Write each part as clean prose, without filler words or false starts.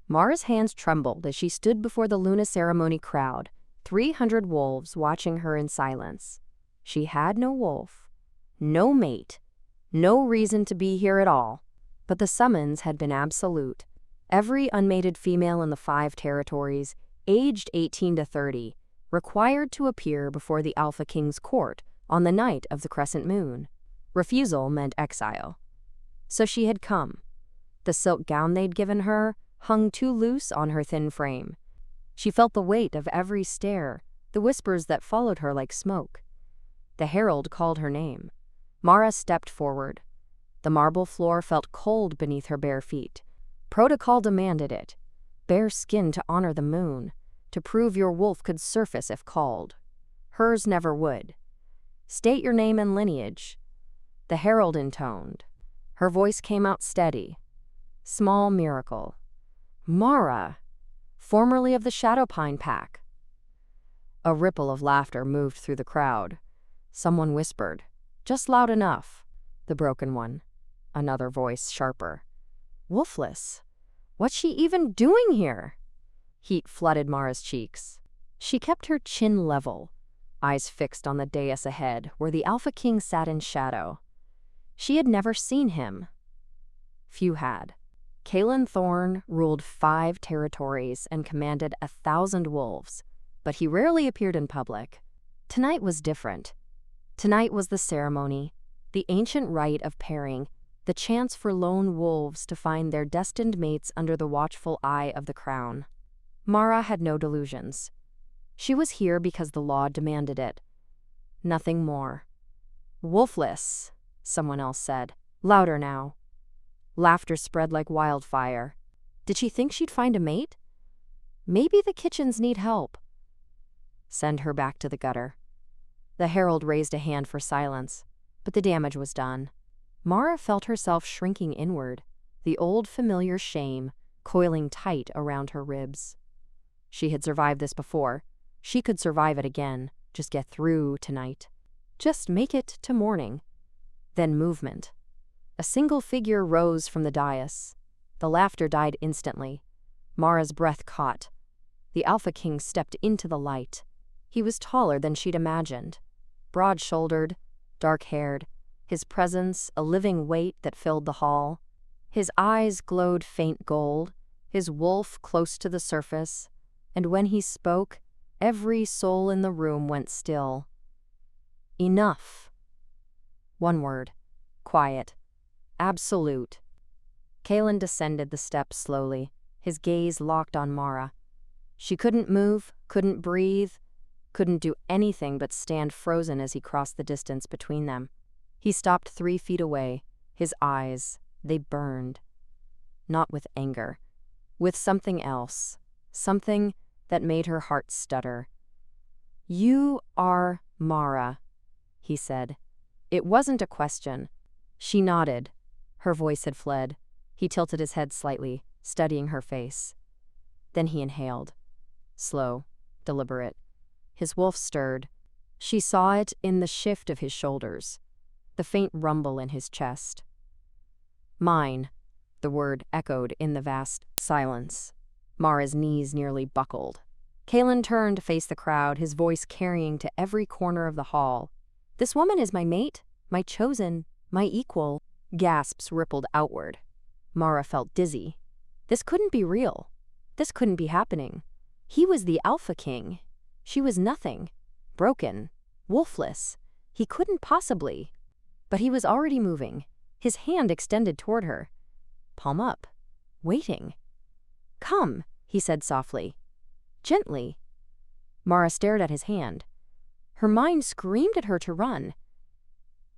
Mara's hands trembled as she stood before the Luna ceremony crowd, 300 wolves watching her in silence. She had no wolf, no mate, no reason to be here at all. But the summons had been absolute. Every unmated female in the 5 territories, aged 18 to 30, required to appear before the Alpha King's court on the night of the crescent moon. Refusal meant exile. So she had come. The silk gown they'd given her hung too loose on her thin frame. She felt the weight of every stare, the whispers that followed her like smoke. The herald called her name. Mara stepped forward. The marble floor felt cold beneath her bare feet. Protocol demanded it. Bare skin to honor the moon, to prove your wolf could surface if called. Hers never would. State your name and lineage. The herald intoned. Her voice came out steady. Small miracle. Mara, formerly of the Shadowpine Pack. A ripple of laughter moved through the crowd. Someone whispered, just loud enough. The broken one. Another voice sharper. Wolfless. What's she even doing here? Heat flooded Mara's cheeks. She kept her chin level, eyes fixed on the dais ahead where the Alpha King sat in shadow. She had never seen him. Few had. Kalen Thorne ruled 5 territories and commanded 1,000 wolves, but he rarely appeared in public. Tonight was different. Tonight was the ceremony, the ancient rite of pairing, the chance for lone wolves to find their destined mates under the watchful eye of the crown. Mara had no delusions. She was here because the law demanded it. Nothing more. Wolfless, someone else said. Louder now. Laughter spread like wildfire. Did she think she'd find a mate? Maybe the kitchens need help. Send her back to the gutter. The herald raised a hand for silence, but the damage was done. Mara felt herself shrinking inward, the old familiar shame coiling tight around her ribs. She had survived this before. She could survive it again, just get through tonight. Just make it to morning. Then movement. A single figure rose from the dais. The laughter died instantly. Mara's breath caught. The Alpha King stepped into the light. He was taller than she'd imagined. Broad-shouldered, dark-haired, his presence a living weight that filled the hall. His eyes glowed faint gold, his wolf close to the surface, and when he spoke, every soul in the room went still. Enough. One word. Quiet. Absolute. Kalen descended the steps slowly, his gaze locked on Mara. She couldn't move, couldn't breathe, couldn't do anything but stand frozen as he crossed the distance between them. He stopped 3 feet away, his eyes, they burned. Not with anger, with something else, something that made her heart stutter. You are Mara, he said. It wasn't a question. She nodded. Her voice had fled. He tilted his head slightly, studying her face. Then he inhaled. Slow, deliberate. His wolf stirred. She saw it in the shift of his shoulders, the faint rumble in his chest. Mine, the word echoed in the vast silence. Mara's knees nearly buckled. Kalen turned to face the crowd, his voice carrying to every corner of the hall. This woman is my mate, my chosen, my equal. Gasps rippled outward. Mara felt dizzy. This couldn't be real. This couldn't be happening. He was the Alpha King. She was nothing. Broken. Wolfless. He couldn't possibly. But he was already moving, his hand extended toward her. Palm up. Waiting. Come, he said softly. Gently. Mara stared at his hand. Her mind screamed at her to run.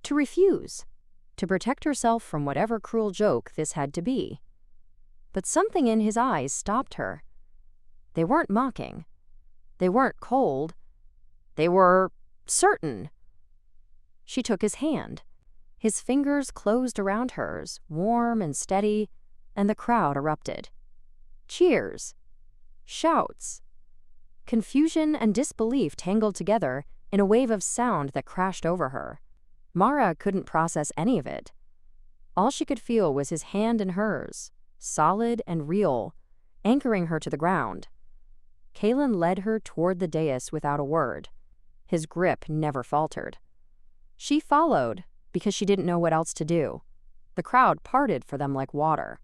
To refuse. To protect herself from whatever cruel joke this had to be. But something in his eyes stopped her. They weren't mocking. They weren't cold. They were certain. She took his hand. His fingers closed around hers, warm and steady, and the crowd erupted. Cheers. Shouts. Confusion and disbelief tangled together in a wave of sound that crashed over her. Mara couldn't process any of it. All she could feel was his hand in hers, solid and real, anchoring her to the ground. Kaelin led her toward the dais without a word. His grip never faltered. She followed because she didn't know what else to do. The crowd parted for them like water.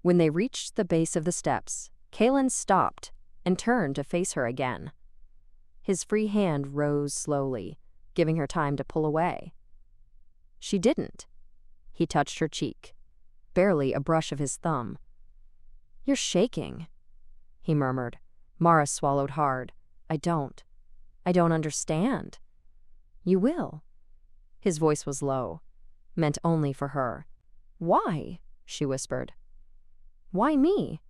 When they reached the base of the steps, Kaelin stopped and turned to face her again. His free hand rose slowly, giving her time to pull away. She didn't. He touched her cheek, barely a brush of his thumb. "You're shaking," he murmured. Mara swallowed hard. I don't understand." "You will." His voice was low, meant only for her. "Why?" she whispered. "Why me?"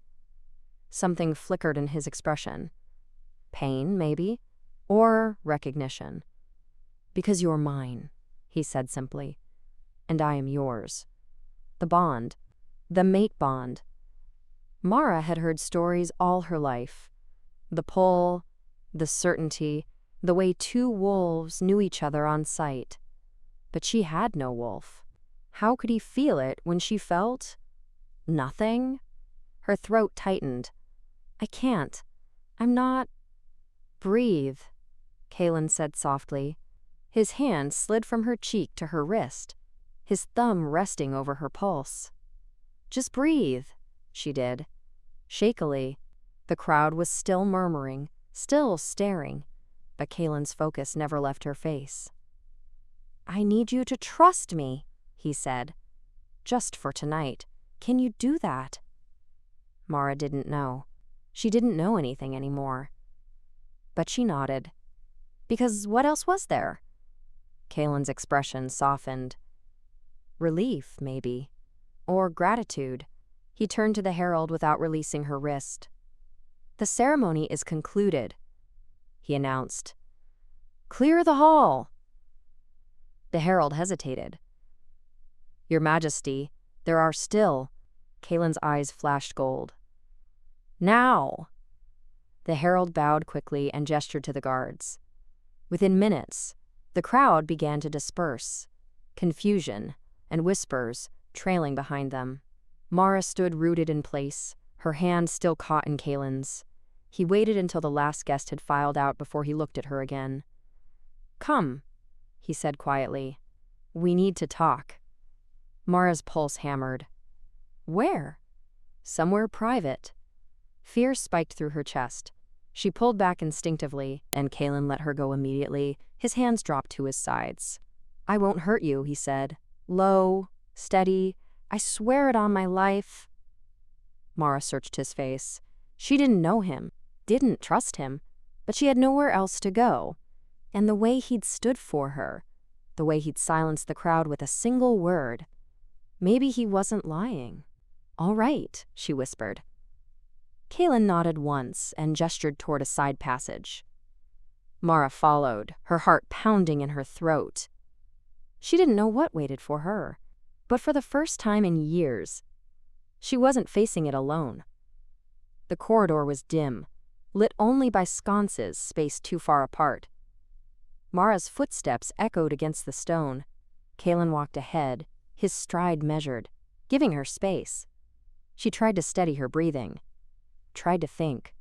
Something flickered in his expression. Pain, maybe, or recognition. "Because you're mine," he said simply, "and I am yours." The bond, the mate bond. Mara had heard stories all her life. The pull, the certainty, the way two wolves knew each other on sight. But she had no wolf. How could he feel it when she felt nothing? Her throat tightened. "I can't. I'm not." "Breathe," Kaelin said softly. His hand slid from her cheek to her wrist, his thumb resting over her pulse. "Just breathe," she did. Shakily, the crowd was still murmuring, still staring, but Kaelin's focus never left her face. "I need you to trust me," he said. "Just for tonight. Can you do that?" Mara didn't know. She didn't know anything anymore. But she nodded. Because what else was there? Kaelin's expression softened. Relief, maybe. Or gratitude. He turned to the herald without releasing her wrist. "The ceremony is concluded," he announced. "Clear the hall." The herald hesitated. "Your Majesty, there are still..." Kaelin's eyes flashed gold. "Now!" The herald bowed quickly and gestured to the guards. Within minutes, the crowd began to disperse, confusion and whispers trailing behind them. Mara stood rooted in place, her hand still caught in Kaelin's. He waited until the last guest had filed out before he looked at her again. "Come," he said quietly. "We need to talk." Mara's pulse hammered. "Where?" "Somewhere private." Fear spiked through her chest. She pulled back instinctively, and Kaelin let her go immediately. His hands dropped to his sides. "I won't hurt you," he said. Low, steady. "I swear it on my life." Mara searched his face. She didn't know him, didn't trust him, but she had nowhere else to go. And the way he'd stood for her, the way he'd silenced the crowd with a single word. Maybe he wasn't lying. "All right," she whispered. Kaelin nodded once and gestured toward a side passage. Mara followed, her heart pounding in her throat. She didn't know what waited for her, but for the first time in years, she wasn't facing it alone. The corridor was dim, lit only by sconces spaced too far apart. Mara's footsteps echoed against the stone. Kaelin walked ahead, his stride measured, giving her space. She tried to steady her breathing. Tried to think.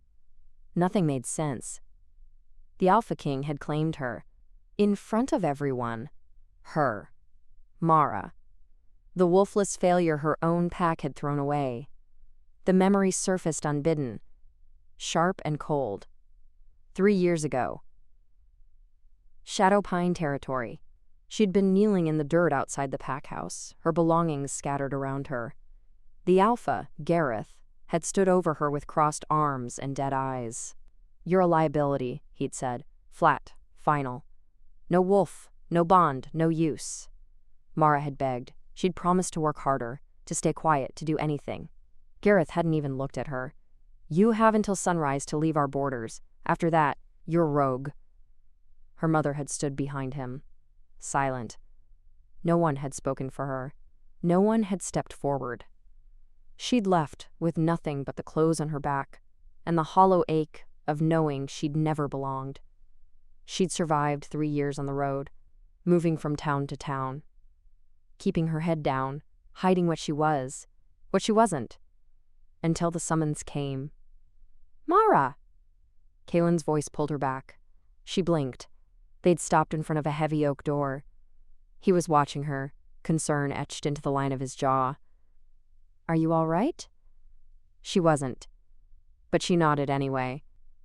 Nothing made sense. The Alpha King had claimed her. In front of everyone. Her. Mara. The wolfless failure her own pack had thrown away. The memory surfaced unbidden. Sharp and cold. 3 years ago. Shadow Pine territory. She'd been kneeling in the dirt outside the pack house, her belongings scattered around her. The Alpha, Gareth, had stood over her with crossed arms and dead eyes. "You're a liability," he'd said. Flat, final. "No wolf, no bond, no use." Mara had begged. She'd promised to work harder, to stay quiet, to do anything. Gareth hadn't even looked at her. "You have until sunrise to leave our borders. After that, you're rogue." Her mother had stood behind him, silent. No one had spoken for her. No one had stepped forward. She'd left with nothing but the clothes on her back and the hollow ache of knowing she'd never belonged. She'd survived 3 years on the road, moving from town to town, keeping her head down, hiding what she was, what she wasn't, until the summons came, Mara! Kaylin's voice pulled her back. She blinked. They'd stopped in front of a heavy oak door. He was watching her, concern etched into the line of his jaw. Are you all right? She wasn't, but she nodded anyway.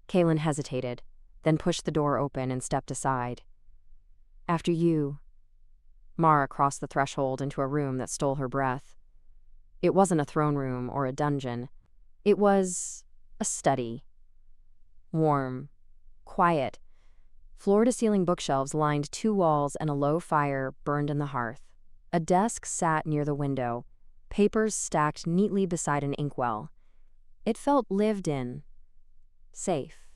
Kaylin hesitated, then pushed the door open and stepped aside. After you. Mara crossed the threshold into a room that stole her breath. It wasn't a throne room or a dungeon. It was a study. Warm, quiet. Floor-to-ceiling bookshelves lined 2 walls and a low fire burned in the hearth. A desk sat near the window, papers stacked neatly beside an inkwell. It felt lived in, safe.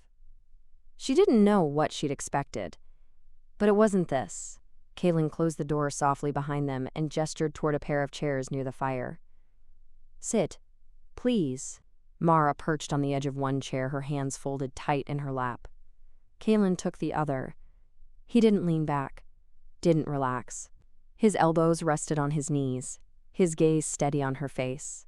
She didn't know what she'd expected, but it wasn't this. Kaylin closed the door softly behind them and gestured toward a pair of chairs near the fire. Sit, please. Mara perched on the edge of one chair, her hands folded tight in her lap. Kaylin took the other. He didn't lean back, didn't relax. His elbows rested on his knees, his gaze steady on her face.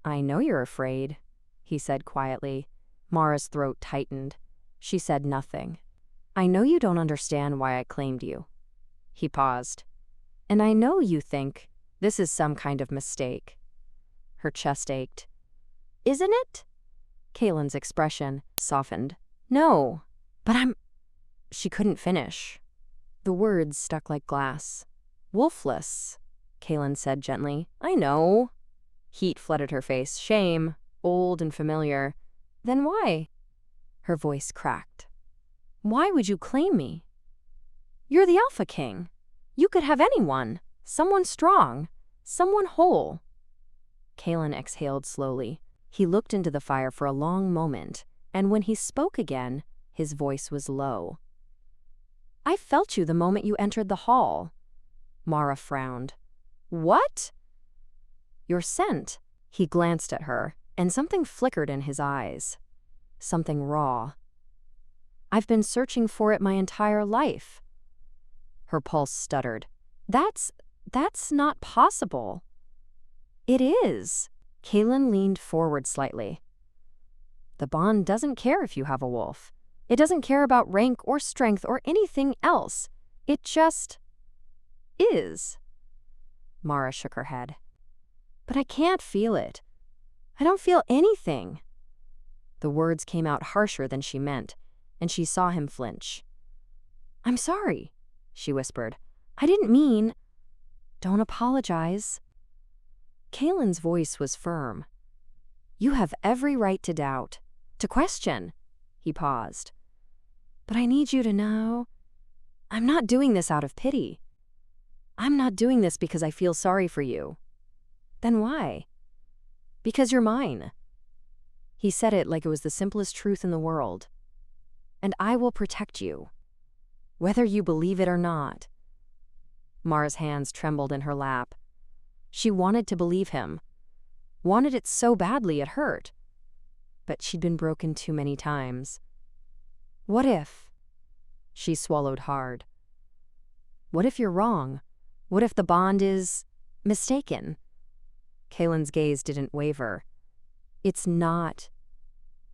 I know you're afraid, he said quietly. Mara's throat tightened. She said nothing. I know you don't understand why I claimed you. He paused. And I know you think this is some kind of mistake. Her chest ached. Isn't it? Kaylin's expression softened. No, but She couldn't finish. The words stuck like glass. Wolfless, Kaylin said gently. I know. Heat flooded her face. Shame, old and familiar. Then why? Her voice cracked. Why would you claim me? You're the Alpha King. You could have anyone. Someone strong. Someone whole. Kaylin exhaled slowly. He looked into the fire for a long moment, and when he spoke again, his voice was low. I felt you the moment you entered the hall. Mara frowned. What? Your scent. He glanced at her, and something flickered in his eyes. Something raw. I've been searching for it my entire life. Her pulse stuttered. That's not possible. It is. Kaylin leaned forward slightly. The bond doesn't care if you have a wolf. It doesn't care about rank or strength or anything else. It just is. Mara shook her head. But I can't feel it. I don't feel anything. The words came out harsher than she meant, and she saw him flinch. I'm sorry, she whispered. I didn't mean. Don't apologize. Kaylin's voice was firm. You have every right to doubt, to question. He paused. But I need you to know, I'm not doing this out of pity. I'm not doing this because I feel sorry for you. Then why? Because you're mine. He said it like it was the simplest truth in the world. And I will protect you, whether you believe it or not. Mara's hands trembled in her lap. She wanted to believe him, wanted it so badly it hurt. But she'd been broken too many times. What if? She swallowed hard. What if you're wrong? What if the bond is mistaken? Kaylin's gaze didn't waver. It's not.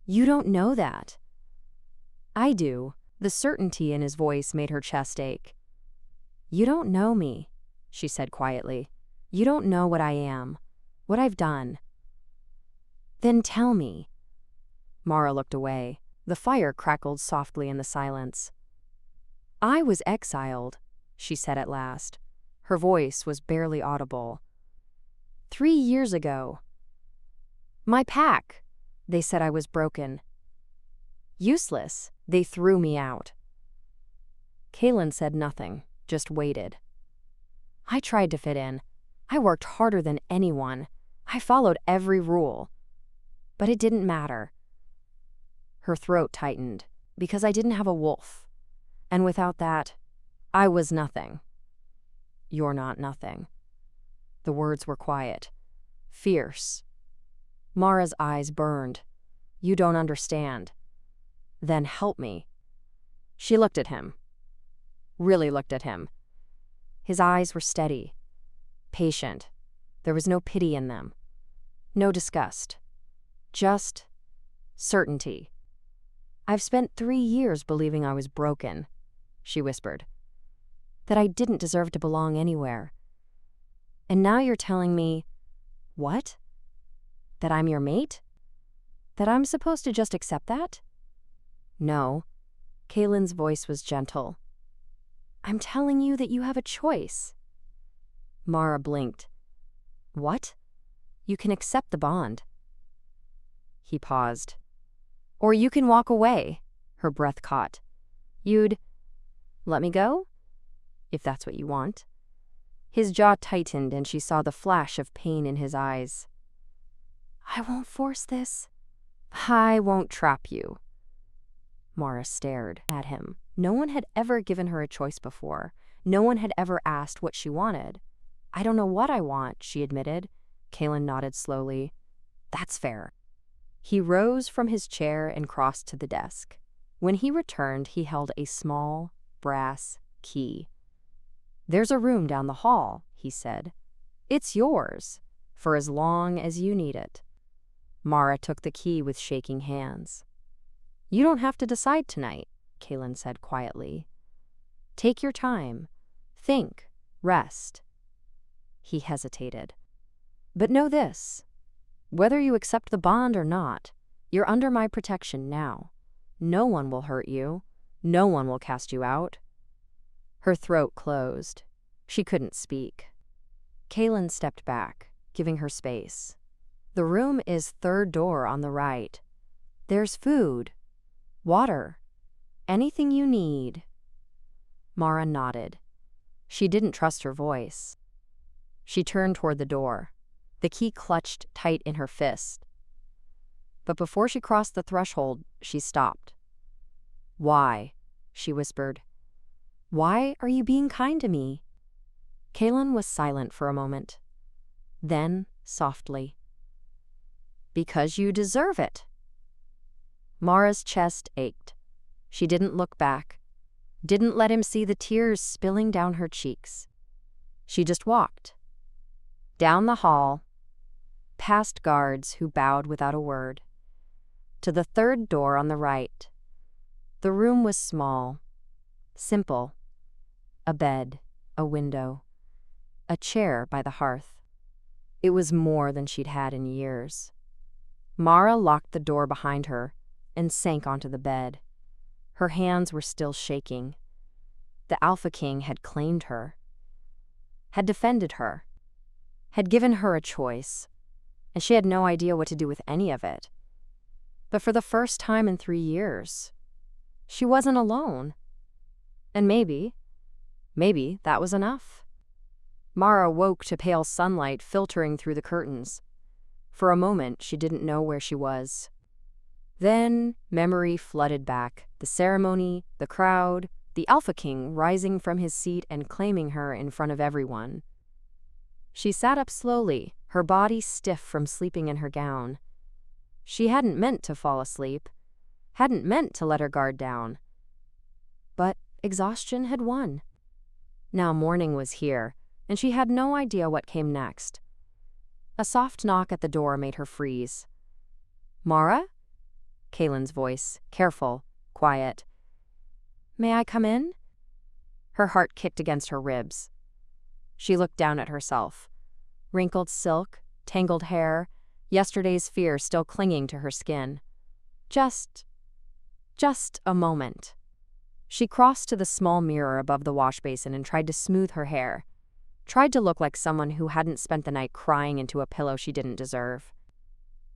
You don't know that. I do. The certainty in his voice made her chest ache. You don't know me, she said quietly. You don't know what I am, what I've done. Then tell me. Mara looked away. The fire crackled softly in the silence. I was exiled, she said at last. Her voice was barely audible. 3 years ago. My pack. They said I was broken. Useless. They threw me out. Kaylin said nothing, just waited. I tried to fit in. I worked harder than anyone. I followed every rule. But it didn't matter. Her throat tightened, because I didn't have a wolf. And without that, I was nothing. You're not nothing. The words were quiet, fierce. Mara's eyes burned. You don't understand. Then help me. She looked at him. Really looked at him. His eyes were steady, patient. There was no pity in them. No disgust. Just certainty. "I've spent 3 years believing I was broken," she whispered, "that I didn't deserve to belong anywhere. And now you're telling me, what? That I'm your mate? That I'm supposed to just accept that?" "No." Kaylin's voice was gentle. "I'm telling you that you have a choice." Mara blinked. "What?" "You can accept the bond." He paused. "Or you can walk away," her breath caught. "You'd let me go? If that's what you want." His jaw tightened and she saw the flash of pain in his eyes. "I won't force this." "I won't trap you." Mara stared at him. No one had ever given her a choice before. No one had ever asked what she wanted. "I don't know what I want," she admitted. Kaylin nodded slowly. "That's fair." He rose from his chair and crossed to the desk. When he returned, he held a small, brass key. "There's a room down the hall," he said. "It's yours, for as long as you need it." Mara took the key with shaking hands. "You don't have to decide tonight," Kaylin said quietly. "Take your time. Think. Rest." He hesitated. "But know this. Whether you accept the bond or not, you're under my protection now. No one will hurt you. No one will cast you out." Her throat closed. She couldn't speak. Kaylin stepped back, giving her space. "The room is third door on the right. There's food, water, anything you need." Mara nodded. She didn't trust her voice. She turned toward the door, the key clutched tight in her fist. But before she crossed the threshold, she stopped. "Why?" she whispered. "Why are you being kind to me?" Kaylin was silent for a moment. Then, softly, "Because you deserve it." Mara's chest ached. She didn't look back, didn't let him see the tears spilling down her cheeks. She just walked. Down the hall, past guards who bowed without a word, to the third door on the right. The room was small, simple. A bed, a window, a chair by the hearth. It was more than she'd had in years. Mara locked the door behind her and sank onto the bed. Her hands were still shaking. The Alpha King had claimed her, had defended her, had given her a choice, and she had no idea what to do with any of it. But for the first time in 3 years, she wasn't alone. And maybe that was enough. Mara woke to pale sunlight filtering through the curtains. For a moment, she didn't know where she was. Then memory flooded back, the ceremony, the crowd, the Alpha King rising from his seat and claiming her in front of everyone. She sat up slowly, her body stiff from sleeping in her gown. She hadn't meant to fall asleep, hadn't meant to let her guard down. But exhaustion had won. Now morning was here, and she had no idea what came next. A soft knock at the door made her freeze. "Mara?" Kaylin's voice, careful, quiet. "May I come in?" Her heart kicked against her ribs. She looked down at herself. Wrinkled silk, tangled hair, yesterday's fear still clinging to her skin. Just a moment. She crossed to the small mirror above the wash basin and tried to smooth her hair. Tried to look like someone who hadn't spent the night crying into a pillow she didn't deserve.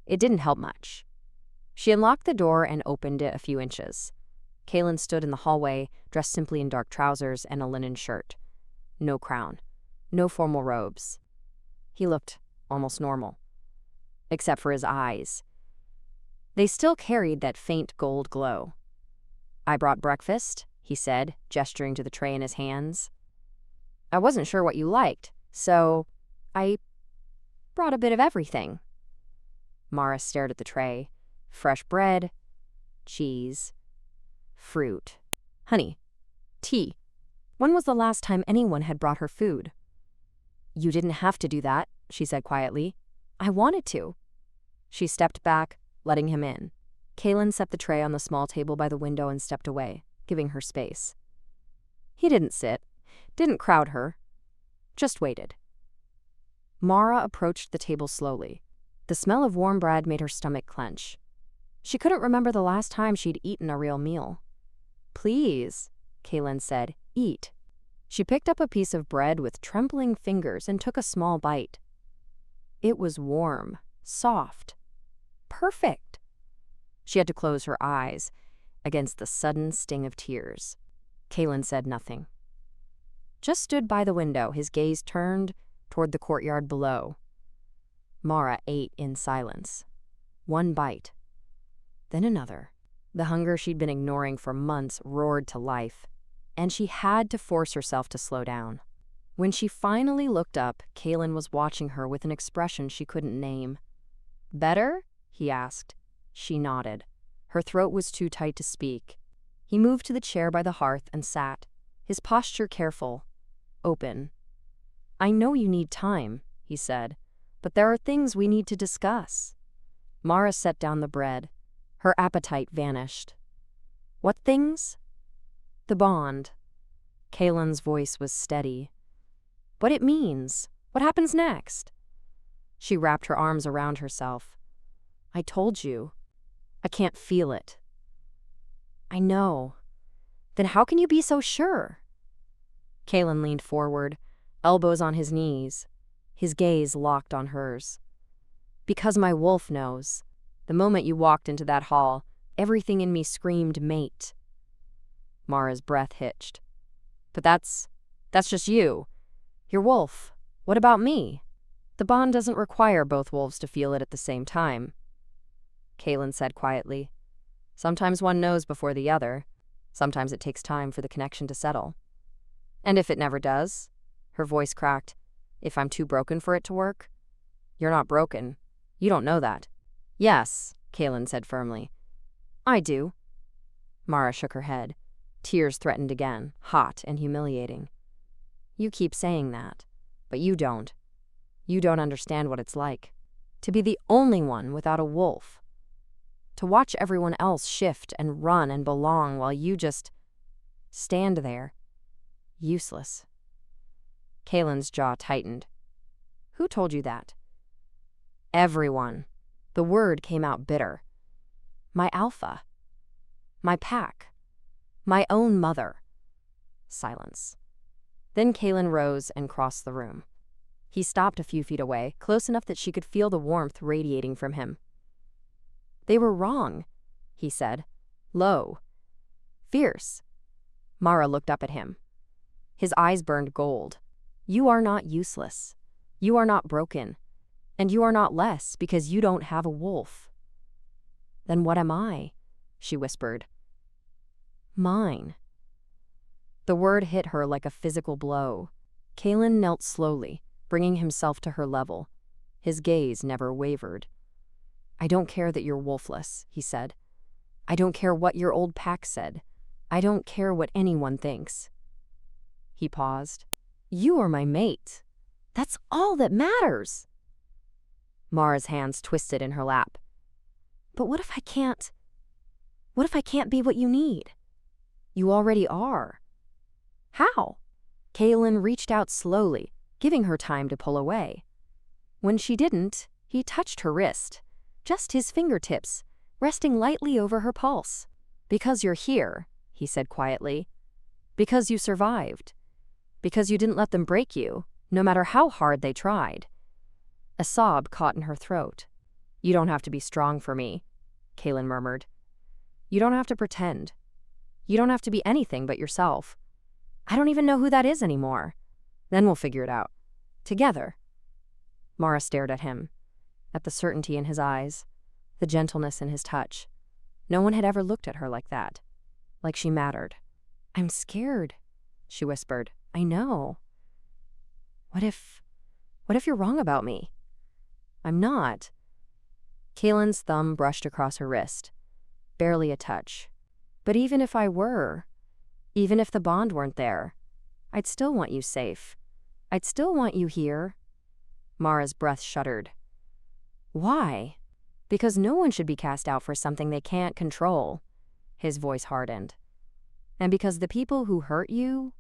It didn't help much. She unlocked the door and opened it a few inches. Kaylin stood in the hallway, dressed simply in dark trousers and a linen shirt. No crown. No formal robes. He looked almost normal. Except for his eyes. They still carried that faint gold glow. "I brought breakfast," he said, gesturing to the tray in his hands. "I wasn't sure what you liked, so I brought a bit of everything." Mara stared at the tray. Fresh bread, cheese, fruit, honey, tea. When was the last time anyone had brought her food? "You didn't have to do that," she said quietly. "I wanted to." She stepped back, letting him in. Kaylin set the tray on the small table by the window and stepped away, giving her space. He didn't sit, didn't crowd her, just waited. Mara approached the table slowly. The smell of warm bread made her stomach clench. She couldn't remember the last time she'd eaten a real meal. "Please," Kaylin said, "eat." She picked up a piece of bread with trembling fingers and took a small bite. It was warm, soft, perfect. She had to close her eyes against the sudden sting of tears. Kaylin said nothing. Just stood by the window, his gaze turned toward the courtyard below. Mara ate in silence. One bite, then another. The hunger she'd been ignoring for months roared to life, and she had to force herself to slow down. When she finally looked up, Kaylin was watching her with an expression she couldn't name. "Better?" he asked. She nodded. Her throat was too tight to speak. He moved to the chair by the hearth and sat, his posture careful, open. "I know you need time," he said, "but there are things we need to discuss." Mara set down the bread. Her appetite vanished. "What things?" "The bond." Kaylin's voice was steady. "What it means? What happens next?" She wrapped her arms around herself. "I told you. I can't feel it." "I know. Then how can you be so sure?" Kaylin leaned forward, elbows on his knees, his gaze locked on hers. "Because my wolf knows. The moment you walked into that hall, everything in me screamed mate." Mara's breath hitched. "But that's just you. Your wolf. What about me?" "The bond doesn't require both wolves to feel it at the same time," Kaylin said quietly. "Sometimes one knows before the other. Sometimes it takes time for the connection to settle. And if it never does," her voice cracked, "if I'm too broken for it to work?" "You're not broken. You don't know that." "Yes," Kaylin said firmly. "I do." Mara shook her head. Tears threatened again, hot and humiliating. "You keep saying that, but you don't. You don't understand what it's like. To be the only one without a wolf. To watch everyone else shift and run and belong while you just stand there. Useless." Kaylin's jaw tightened. "Who told you that?" "Everyone." The word came out bitter. "My alpha. My pack. My own mother." Silence. Then Kaylin rose and crossed the room. He stopped a few feet away, close enough that she could feel the warmth radiating from him. "They were wrong," he said, low, fierce. Mara looked up at him. His eyes burned gold. "You are not useless. You are not broken. And you are not less because you don't have a wolf." "Then what am I?" she whispered. "Mine." The word hit her like a physical blow. Kaylin knelt slowly, bringing himself to her level. His gaze never wavered. "I don't care that you're wolfless," he said. "I don't care what your old pack said. I don't care what anyone thinks." He paused. "You are my mate. That's all that matters." Mara's hands twisted in her lap. "But what if I can't? What if I can't be what you need?" "You already are." "How?" Kaylin reached out slowly, giving her time to pull away. When she didn't, he touched her wrist, just his fingertips, resting lightly over her pulse. "Because you're here," he said quietly. "Because you survived. Because you didn't let them break you, no matter how hard they tried." A sob caught in her throat. "You don't have to be strong for me," Kaylin murmured. "You don't have to pretend. You don't have to be anything but yourself. I don't even know who that is anymore. Then we'll figure it out. Together." Mara stared at him, at the certainty in his eyes, the gentleness in his touch. No one had ever looked at her like that, like she mattered. "I'm scared," she whispered. "I know." What if you're wrong about me?" "I'm not." Kaylin's thumb brushed across her wrist. Barely a touch. "But even if I were, even if the bond weren't there, I'd still want you safe. I'd still want you here." Mara's breath shuddered. "Why?" Because no one should be cast out for something they can't control. His voice hardened. And because the people who hurt you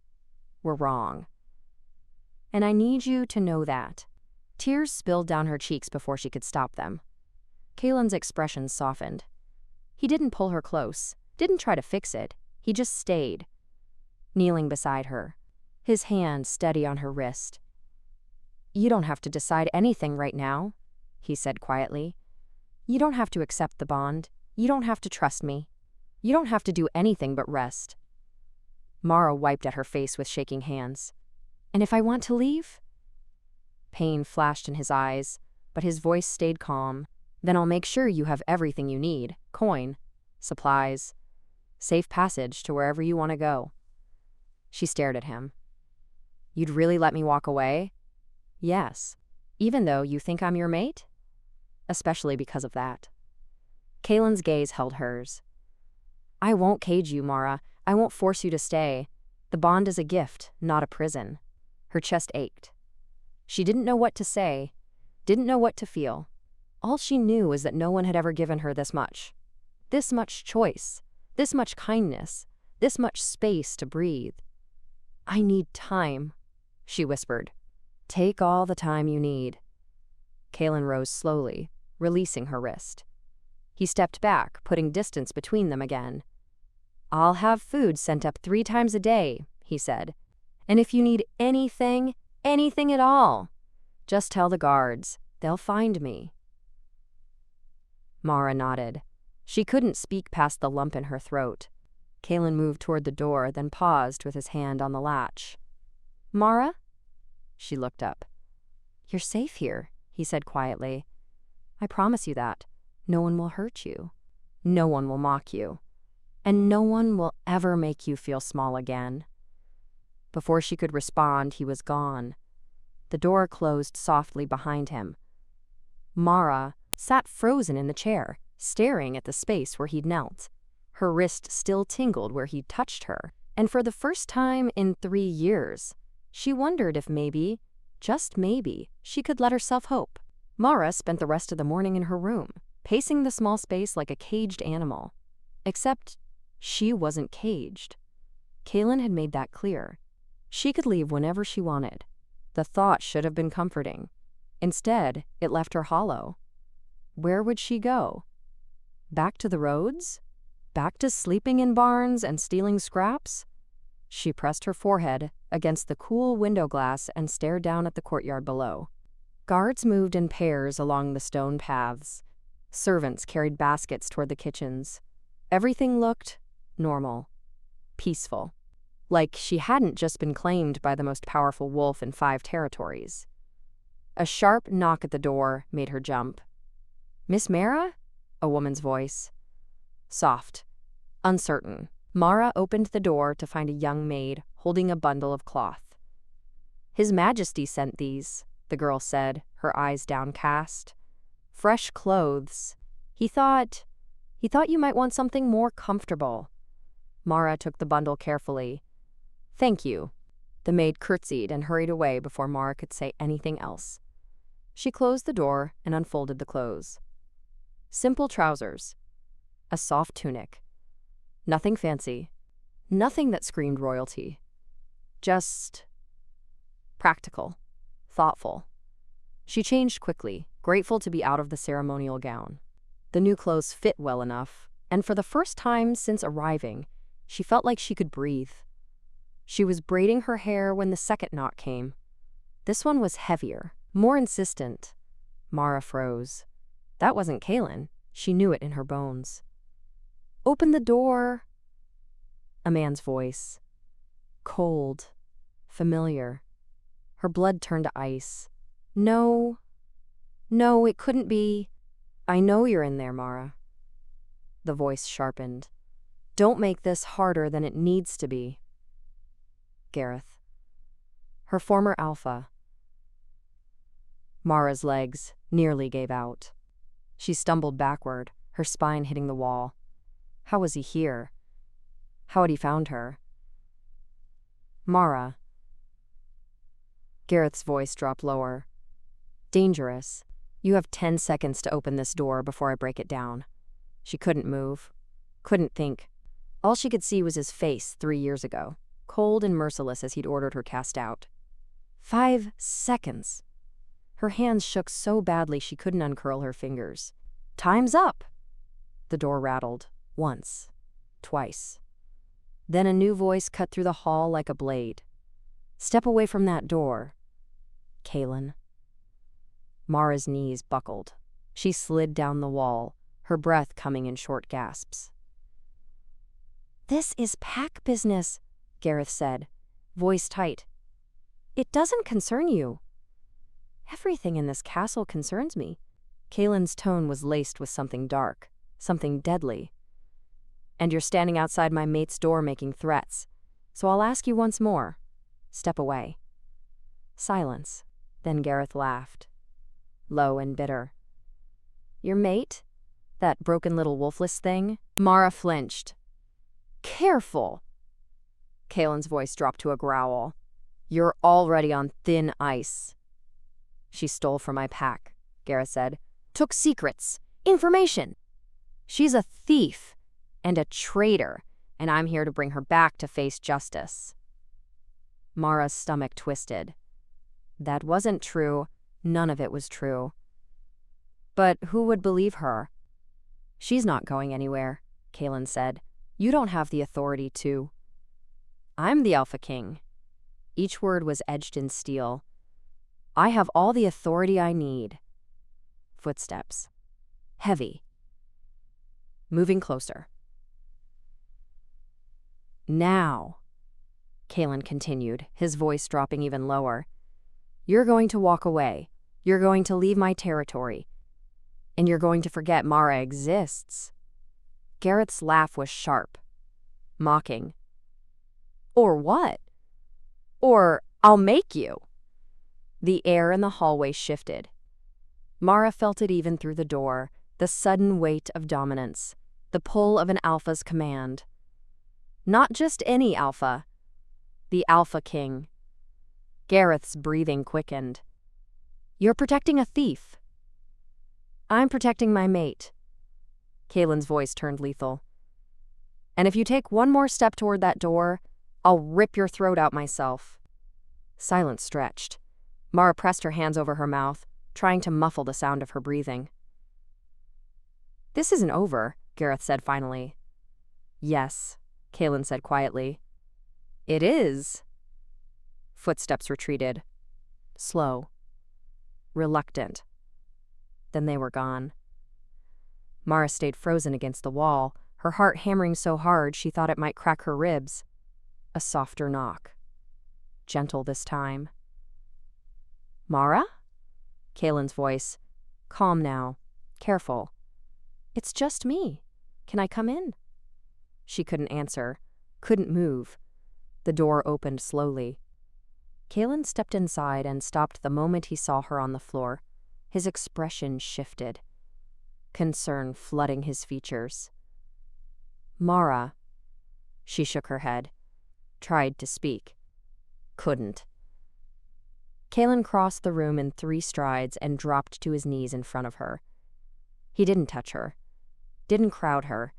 were wrong. And I need you to know that. Tears spilled down her cheeks before she could stop them. Kaylin's expression softened. He didn't pull her close, didn't try to fix it. He just stayed, kneeling beside her, his hand steady on her wrist. You don't have to decide anything right now, he said quietly. You don't have to accept the bond. You don't have to trust me. You don't have to do anything but rest. Mara wiped at her face with shaking hands. And if I want to leave? Pain flashed in his eyes, but his voice stayed calm. Then I'll make sure you have everything you need, coin, supplies, safe passage to wherever you want to go. She stared at him. You'd really let me walk away? Yes. Even though you think I'm your mate? Especially because of that. Kaylin's gaze held hers. I won't cage you, Mara. I won't force you to stay. The bond is a gift, not a prison. Her chest ached. She didn't know what to say, didn't know what to feel. All she knew was that no one had ever given her this much choice, this much kindness, this much space to breathe. I need time, she whispered. Take all the time you need. Kaylin rose slowly, releasing her wrist. He stepped back, putting distance between them again. I'll have food sent up 3 times a day, he said. And if you need anything at all, just tell the guards. They'll find me. Mara nodded. She couldn't speak past the lump in her throat. Kaylin moved toward the door, then paused with his hand on the latch. Mara? She looked up. You're safe here, he said quietly. I promise you that. No one will hurt you. No one will mock you. And no one will ever make you feel small again. Before she could respond, he was gone. The door closed softly behind him. Mara sat frozen in the chair, staring at the space where he'd knelt. Her wrist still tingled where he'd touched her, and for the first time in 3 years, she wondered if maybe, just maybe, she could let herself hope. Mara spent the rest of the morning in her room, pacing the small space like a caged animal. Except she wasn't caged. Kaylin had made that clear. She could leave whenever she wanted. The thought should have been comforting. Instead, it left her hollow. Where would she go? Back to the roads? Back to sleeping in barns and stealing scraps? She pressed her forehead against the cool window glass and stared down at the courtyard below. Guards moved in pairs along the stone paths. Servants carried baskets toward the kitchens. Everything looked normal, peaceful, like she hadn't just been claimed by the most powerful wolf in 5 territories. A sharp knock at the door made her jump. Miss Mara? A woman's voice. Soft, uncertain. Mara opened the door to find a young maid holding a bundle of cloth. His Majesty sent these, the girl said, her eyes downcast. Fresh clothes. He thought you might want something more comfortable. Mara took the bundle carefully. Thank you. The maid curtsied and hurried away before Mara could say anything else. She closed the door and unfolded the clothes. Simple trousers. A soft tunic. Nothing fancy. Nothing that screamed royalty. Just practical, thoughtful. She changed quickly, grateful to be out of the ceremonial gown. The new clothes fit well enough, and for the first time since arriving, she felt like she could breathe. She was braiding her hair when the second knock came. This one was heavier, more insistent. Mara froze. That wasn't Kaylin. She knew it in her bones. Open the door. A man's voice. Cold. Familiar. Her blood turned to ice. No, it couldn't be. I know you're in there, Mara. The voice sharpened. Don't make this harder than it needs to be. Gareth. Her former alpha. Mara's legs nearly gave out. She stumbled backward, her spine hitting the wall. How was he here? How had he found her? Mara. Gareth's voice dropped lower. Dangerous. You have 10 seconds to open this door before I break it down. She couldn't move, couldn't think. All she could see was his face 3 years ago, cold and merciless as he'd ordered her cast out. 5 seconds. Her hands shook so badly she couldn't uncurl her fingers. Time's up! The door rattled. Once. Twice. Then a new voice cut through the hall like a blade. Step away from that door, Kaylin. Mara's knees buckled. She slid down the wall, her breath coming in short gasps. "This is pack business," Gareth said, voice tight. "It doesn't concern you." "Everything in this castle concerns me." Kaylin's tone was laced with something dark, something deadly. "And you're standing outside my mate's door making threats. So I'll ask you once more. Step away." Silence. Then Gareth laughed, low and bitter. "Your mate? That broken little wolfless thing?" Mara flinched. "Careful!" Kaylin's voice dropped to a growl. "You're already on thin ice." "She stole from my pack," Gareth said. "Took secrets, information. She's a thief and a traitor, and I'm here to bring her back to face justice." Mara's stomach twisted. That wasn't true. None of it was true. But who would believe her? "She's not going anywhere," Kaylin said. "You don't have the authority to." "I'm the Alpha King." Each word was edged in steel. "I have all the authority I need." Footsteps. Heavy. Moving closer. "Now," Kaylin continued, his voice dropping even lower. "You're going to walk away. You're going to leave my territory. And you're going to forget Mara exists." Gareth's laugh was sharp, mocking. "Or what? Or I'll make you." The air in the hallway shifted. Mara felt it even through the door, the sudden weight of dominance, the pull of an alpha's command. Not just any alpha, the Alpha King. Gareth's breathing quickened. "You're protecting a thief." "I'm protecting my mate." Kaylin's voice turned lethal. "And if you take one more step toward that door, I'll rip your throat out myself." Silence stretched. Mara pressed her hands over her mouth, trying to muffle the sound of her breathing. "This isn't over," Gareth said finally. "Yes," Kaylin said quietly. "It is." Footsteps retreated. Slow. Reluctant. Then they were gone. Mara stayed frozen against the wall, her heart hammering so hard she thought it might crack her ribs. A softer knock. Gentle this time. "Mara?" Kaylin's voice. Calm now. Careful. "It's just me. Can I come in?" She couldn't answer. Couldn't move. The door opened slowly. Kaylin stepped inside and stopped the moment he saw her on the floor. His expression shifted. Concern flooding his features. "Mara." She shook her head. Tried to speak. Couldn't. Kaylin crossed the room in 3 strides and dropped to his knees in front of her. He didn't touch her. Didn't crowd her.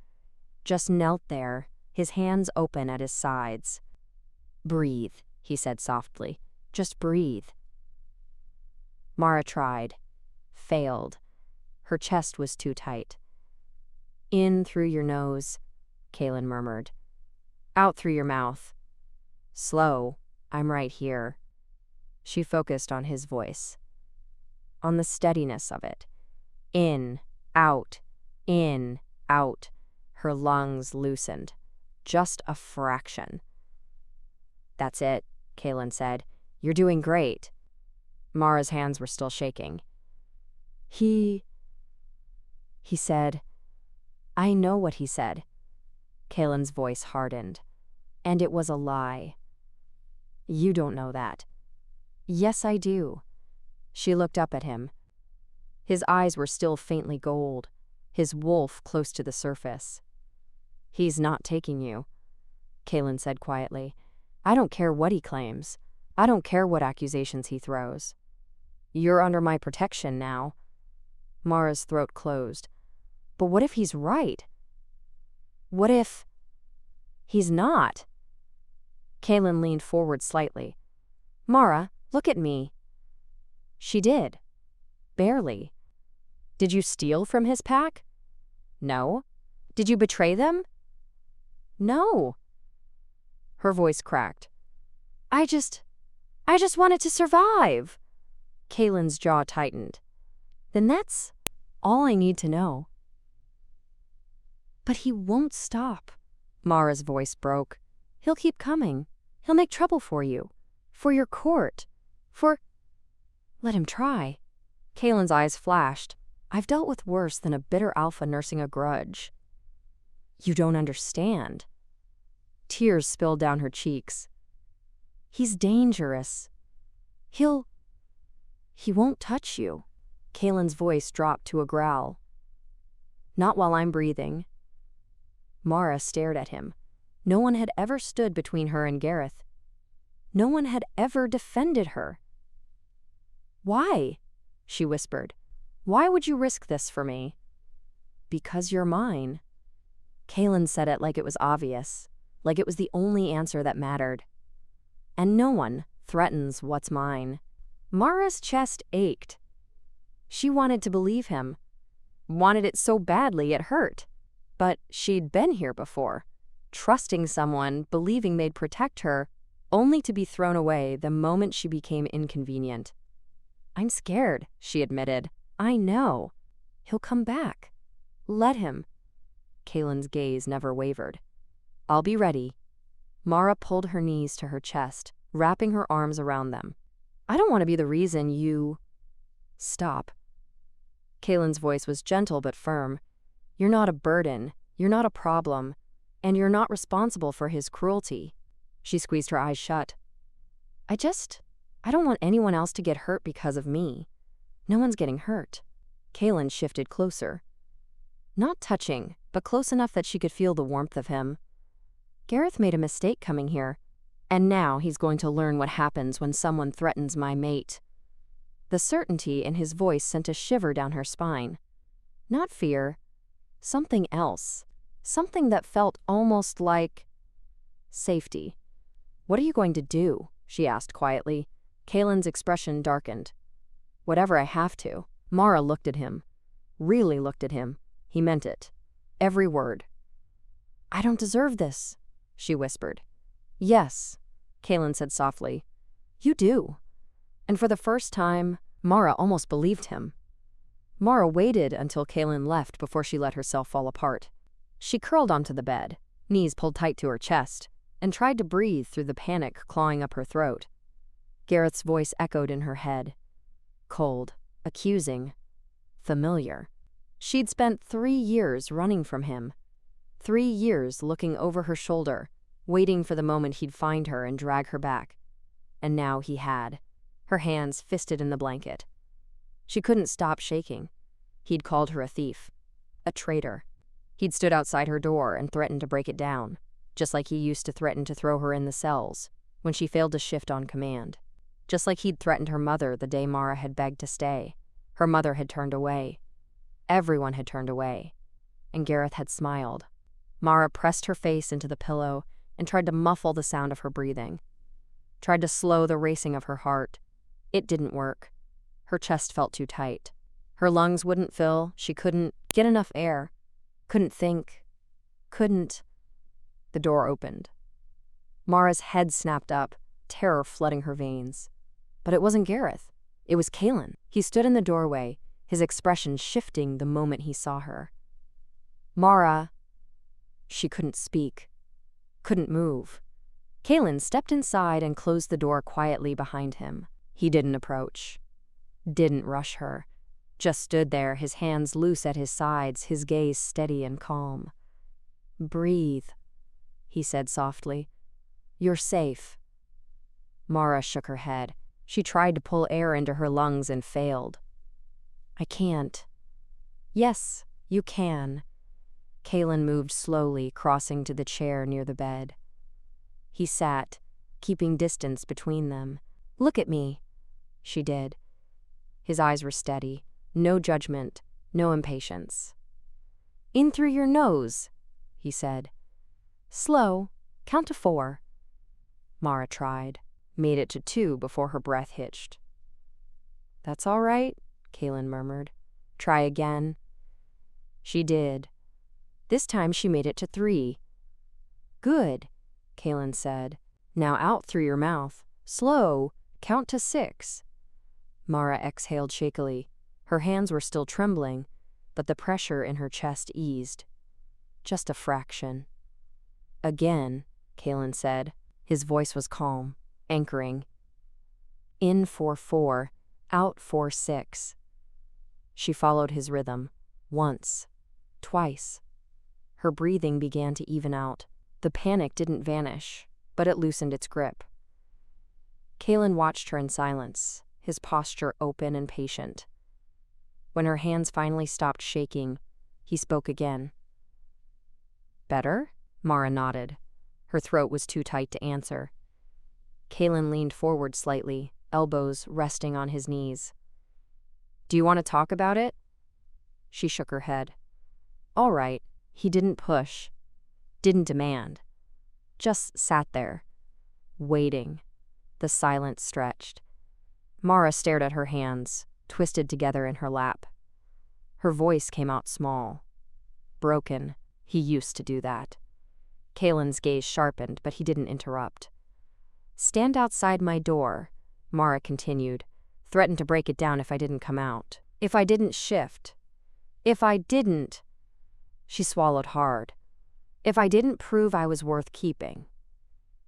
Just knelt there, his hands open at his sides. "Breathe," he said softly. "Just breathe." Mara tried. Failed. Her chest was too tight. "In through your nose," Kaylin murmured. "Out through your mouth. Slow. I'm right here." She focused on his voice. On the steadiness of it. In, out, in, out. Her lungs loosened. Just a fraction. "That's it," Kaylin said. "You're doing great." Mara's hands were still shaking. He said. "I know what he said." Kaylin's voice hardened. "And it was a lie." "You don't know that." "Yes, I do." She looked up at him. His eyes were still faintly gold, his wolf close to the surface. "He's not taking you," Kaylin said quietly. "I don't care what he claims. I don't care what accusations he throws. You're under my protection now. Mara's throat closed. But what if he's right? What if he's not? Kaylin leaned forward slightly. Mara, look at me. She did. Barely. Did you steal from his pack? No. Did you betray them? No. Her voice cracked. I just wanted to survive. Kaylin's jaw tightened. Then that's all I need to know. But he won't stop. Mara's voice broke. He'll keep coming. He'll make trouble for you. For your court. Let him try. Kaylin's eyes flashed. I've dealt with worse than a bitter alpha nursing a grudge. You don't understand. Tears spilled down her cheeks. He's dangerous. He won't touch you. Kaylin's voice dropped to a growl. Not while I'm breathing. Mara stared at him. No one had ever stood between her and Gareth. No one had ever defended her. Why? She whispered. Why would you risk this for me? Because you're mine. Kaylin said it like it was obvious, like it was the only answer that mattered. And no one threatens what's mine. Mara's chest ached. She wanted to believe him. Wanted it so badly it hurt. But she'd been here before, trusting someone, believing they'd protect her, only to be thrown away the moment she became inconvenient. I'm scared, she admitted. I know. He'll come back. Let him. Kaylin's gaze never wavered. I'll be ready. Mara pulled her knees to her chest, wrapping her arms around them. I don't want to be the reason you... Stop. Kaylin's voice was gentle but firm. You're not a burden, you're not a problem, and you're not responsible for his cruelty. She squeezed her eyes shut. I don't want anyone else to get hurt because of me. No one's getting hurt. Kaylin shifted closer. Not touching, but close enough that she could feel the warmth of him. Gareth made a mistake coming here, and now he's going to learn what happens when someone threatens my mate. The certainty in his voice sent a shiver down her spine. Not fear. Something else. Something that felt almost like... safety. What are you going to do? She asked quietly. Kaylin's expression darkened. Whatever I have to. Mara looked at him. Really looked at him. He meant it. Every word. I don't deserve this, she whispered. Yes, Kaylin said softly. You do. And for the first time, Mara almost believed him. Mara waited until Kaylin left before she let herself fall apart. She curled onto the bed, knees pulled tight to her chest, and tried to breathe through the panic clawing up her throat. Gareth's voice echoed in her head. Cold, accusing, familiar. She'd spent 3 years running from him. 3 years looking over her shoulder, waiting for the moment he'd find her and drag her back. And now he had, her hands fisted in the blanket. She couldn't stop shaking. He'd called her a thief, a traitor. He'd stood outside her door and threatened to break it down, just like he used to threaten to throw her in the cells when she failed to shift on command. Just like he'd threatened her mother the day Mara had begged to stay. Her mother had turned away. Everyone had turned away. And Gareth had smiled. Mara pressed her face into the pillow and tried to muffle the sound of her breathing. Tried to slow the racing of her heart. It didn't work. Her chest felt too tight. Her lungs wouldn't fill. She couldn't get enough air. Couldn't think. Couldn't. The door opened. Mara's head snapped up, terror flooding her veins. But it wasn't Gareth. It was Kaylin. He stood in the doorway, his expression shifting the moment he saw her. Mara. She couldn't speak. Couldn't move. Kaylin stepped inside and closed the door quietly behind him. He didn't approach. Didn't rush her. Just stood there, his hands loose at his sides, his gaze steady and calm. Breathe, he said softly. You're safe. Mara shook her head. She tried to pull air into her lungs and failed. I can't. Yes, you can. Kaylin moved slowly, crossing to the chair near the bed. He sat, keeping distance between them. Look at me. She did. His eyes were steady. No judgment, no impatience. "In through your nose," he said. "Slow. Count to 4. Mara tried, made it to 2 before her breath hitched. "That's all right," Kaylin murmured. "Try again." She did. This time she made it to 3. "Good," Kaylin said. "Now out through your mouth. Slow. Count to 6. Mara exhaled shakily. Her hands were still trembling, but the pressure in her chest eased. Just a fraction. "Again," Kaylin said. His voice was calm, anchoring. "In for 4, out for 6. She followed his rhythm. Once. Twice. Her breathing began to even out. The panic didn't vanish, but it loosened its grip. Kaylin watched her in silence, his posture open and patient. When her hands finally stopped shaking, he spoke again. "Better?" Mara nodded. Her throat was too tight to answer. Kaylin leaned forward slightly, elbows resting on his knees. "Do you want to talk about it?" She shook her head. "All right." He didn't push, didn't demand. Just sat there, waiting. The silence stretched. Mara stared at her hands, twisted together in her lap. Her voice came out small. Broken. He used to do that. Kaylin's gaze sharpened, but he didn't interrupt. "Stand outside my door," Mara continued, threatened to break it down if I didn't come out. If I didn't shift. If I didn't. She swallowed hard. If I didn't prove I was worth keeping.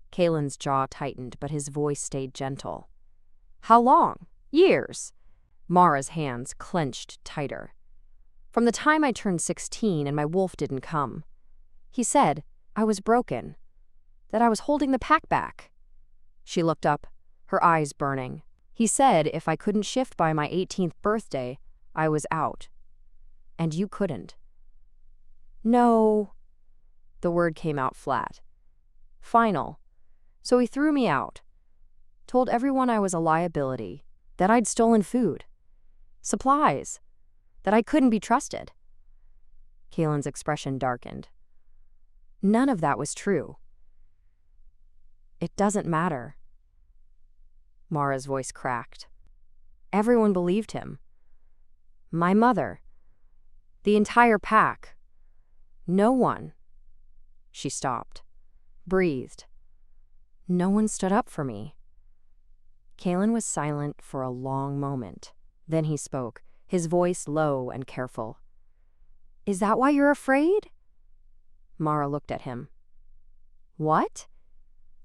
Kaylin's jaw tightened, but his voice stayed gentle. "How long? Years?" Mara's hands clenched tighter. "From the time I turned 16 and my wolf didn't come. He said I was broken, that I was holding the pack back." She looked up, her eyes burning. "He said if I couldn't shift by my 18th birthday, I was out. And you couldn't." "No." The word came out flat. "Final. So he threw me out. Told everyone I was a liability, that I'd stolen food, supplies, that I couldn't be trusted." Kaylin's expression darkened. "None of that was true." "It doesn't matter." Mara's voice cracked. "Everyone believed him. My mother. The entire pack. No one." She stopped, breathed. "No one stood up for me." Kaylin was silent for a long moment. Then he spoke, his voice low and careful. "Is that why you're afraid?" Mara looked at him. "What?"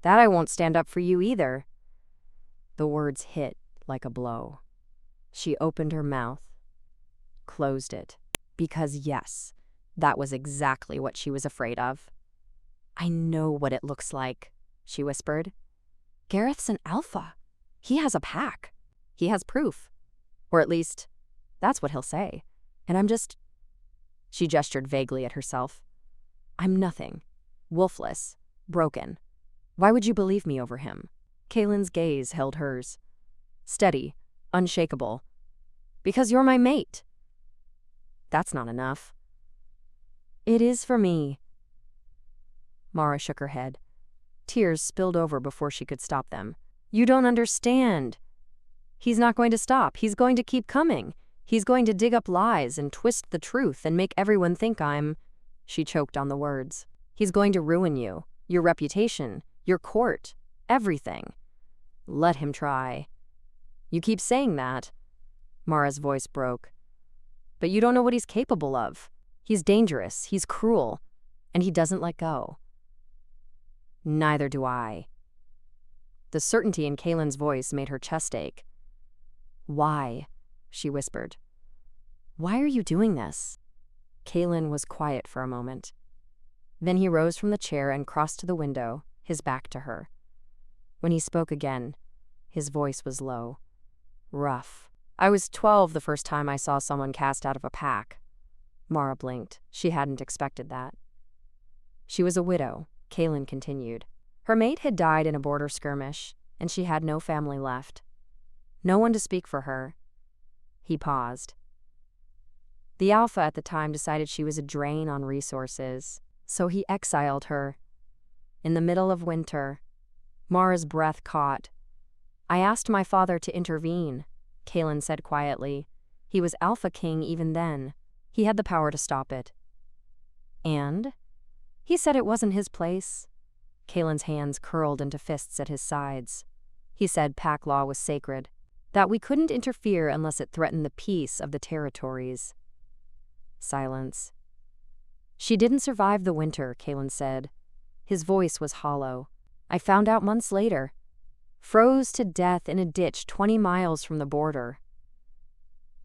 "That I won't stand up for you either." The words hit like a blow. She opened her mouth, closed it, because yes, that was exactly what she was afraid of. "I know what it looks like," she whispered. "Gareth's an alpha. He has a pack. He has proof. Or at least, that's what he'll say. And I'm just..." She gestured vaguely at herself. "I'm nothing. Wolfless. Broken. Why would you believe me over him?" Kaylin's gaze held hers. Steady, unshakable. "Because you're my mate." "That's not enough." "It is for me." Mara shook her head. Tears spilled over before she could stop them. "You don't understand. He's not going to stop. He's going to keep coming. He's going to dig up lies and twist the truth and make everyone think I'm..." She choked on the words. "He's going to ruin you, your reputation, your court, everything. Let him try." "You keep saying that." Mara's voice broke. "But you don't know what he's capable of. He's dangerous, he's cruel, and he doesn't let go." "Neither do I." The certainty in Kaylin's voice made her chest ache. "Why?" she whispered. "Why are you doing this?" Kaylin was quiet for a moment. Then he rose from the chair and crossed to the window, his back to her. When he spoke again, his voice was low, rough. "I was 12 the first time I saw someone cast out of a pack." Mara blinked. She hadn't expected that. She was a widow, Kaylin continued. Her mate had died in a border skirmish, and she had no family left. No one to speak for her. He paused. The Alpha at the time decided she was a drain on resources, so he exiled her. In the middle of winter, Mara's breath caught. I asked my father to intervene, Kaelin said quietly. He was Alpha King even then. He had the power to stop it. And? He said it wasn't his place. Kaelin's hands curled into fists at his sides. He said pack law was sacred, that we couldn't interfere unless it threatened the peace of the territories. Silence. She didn't survive the winter, Kaelin said. His voice was hollow. I found out months later. Froze to death in a ditch 20 miles from the border.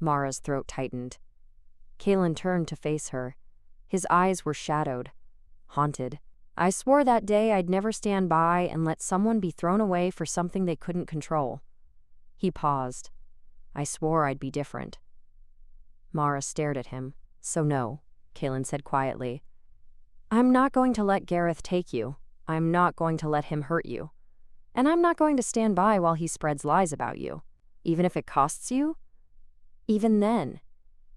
Mara's throat tightened. Kaelin turned to face her. His eyes were shadowed, haunted. I swore that day I'd never stand by and let someone be thrown away for something they couldn't control. He paused. I swore I'd be different. Mara stared at him. So no, Kaelin said quietly. I'm not going to let Gareth take you. I'm not going to let him hurt you. And I'm not going to stand by while he spreads lies about you, even if it costs you. Even then,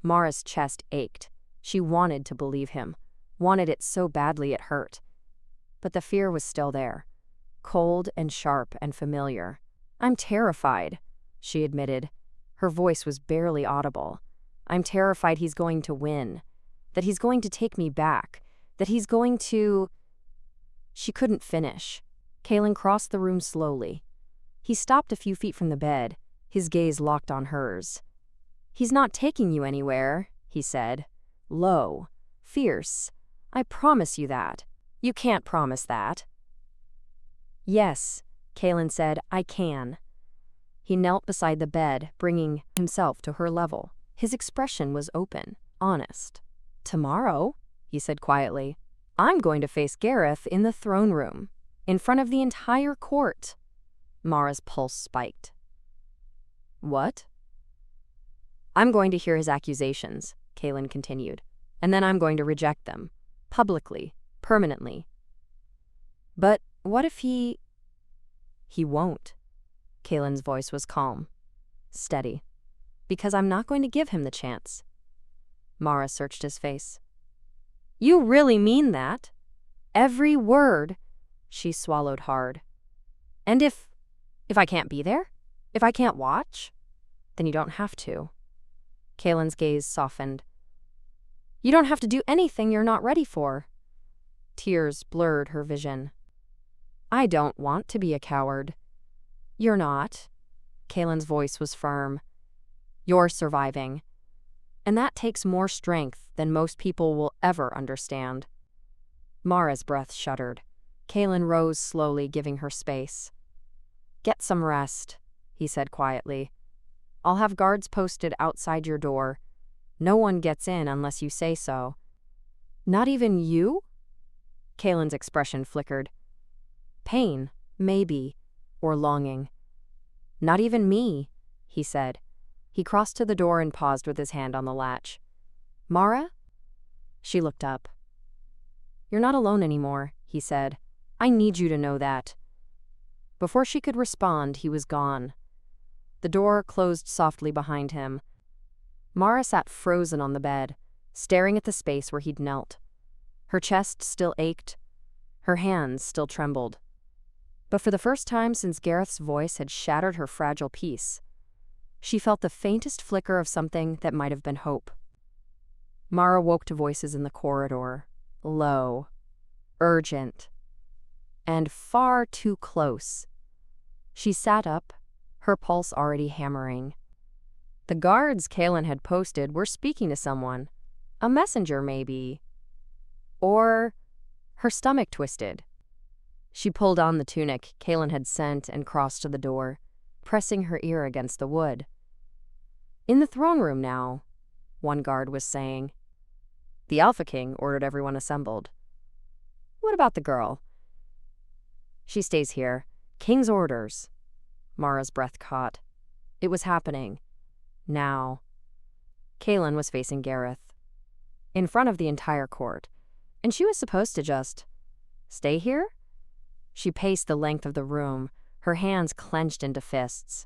Mara's chest ached. She wanted to believe him, wanted it so badly it hurt. But the fear was still there, cold and sharp and familiar. I'm terrified, she admitted. Her voice was barely audible. I'm terrified he's going to win, that he's going to take me back, that he's going to... She couldn't finish. Kaelin crossed the room slowly. He stopped a few feet from the bed, his gaze locked on hers. He's not taking you anywhere, he said. Low, fierce. I promise you that. You can't promise that. Yes, Kaelin said, I can. He knelt beside the bed, bringing himself to her level. His expression was open, honest. Tomorrow, he said quietly, I'm going to face Gareth in the throne room, in front of the entire court. Mara's pulse spiked. What? I'm going to hear his accusations, Kaelin continued, and then I'm going to reject them, publicly, permanently. But what if he won't? Kaelin's voice was calm, steady. Because I'm not going to give him the chance. Mara searched his face. You really mean that? Every word. She swallowed hard. And if I can't be there? If I can't watch? Then you don't have to. Kaelin's gaze softened. You don't have to do anything you're not ready for. Tears blurred her vision. I don't want to be a coward. You're not. Kaelin's voice was firm. You're surviving. And that takes more strength than most people will ever understand. Mara's breath shuddered. Kaelin rose slowly, giving her space. Get some rest, he said quietly. I'll have guards posted outside your door. No one gets in unless you say so. Not even you? Kaelin's expression flickered. Pain, maybe, or longing. Not even me, he said. He crossed to the door and paused with his hand on the latch. Mara? She looked up. You're not alone anymore, he said. I need you to know that. Before she could respond, he was gone. The door closed softly behind him. Mara sat frozen on the bed, staring at the space where he'd knelt. Her chest still ached. Her hands still trembled. But for the first time since Gareth's voice had shattered her fragile peace, she felt the faintest flicker of something that might have been hope. Mara woke to voices in the corridor, low, urgent, and far too close. She sat up, her pulse already hammering. The guards Kaelin had posted were speaking to someone. A messenger, maybe. Or her stomach twisted. She pulled on the tunic Kaelin had sent and crossed to the door, pressing her ear against the wood. In the throne room now, one guard was saying. The Alpha King ordered everyone assembled. What about the girl? She stays here. King's orders. Mara's breath caught. It was happening. Now. Kaelin was facing Gareth. In front of the entire court. And she was supposed to just stay here? She paced the length of the room, her hands clenched into fists.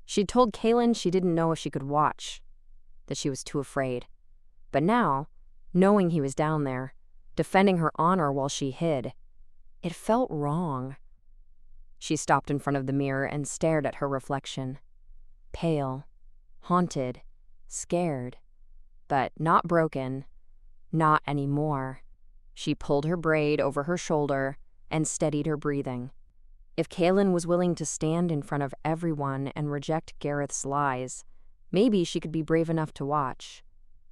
She'd told Kaelin she didn't know if she could watch, that she was too afraid. But now, knowing he was down there, defending her honor while she hid, it felt wrong. She stopped in front of the mirror and stared at her reflection. Pale, haunted, scared, but not broken, not anymore. She pulled her braid over her shoulder and steadied her breathing. If Kaylin was willing to stand in front of everyone and reject Gareth's lies, maybe she could be brave enough to watch.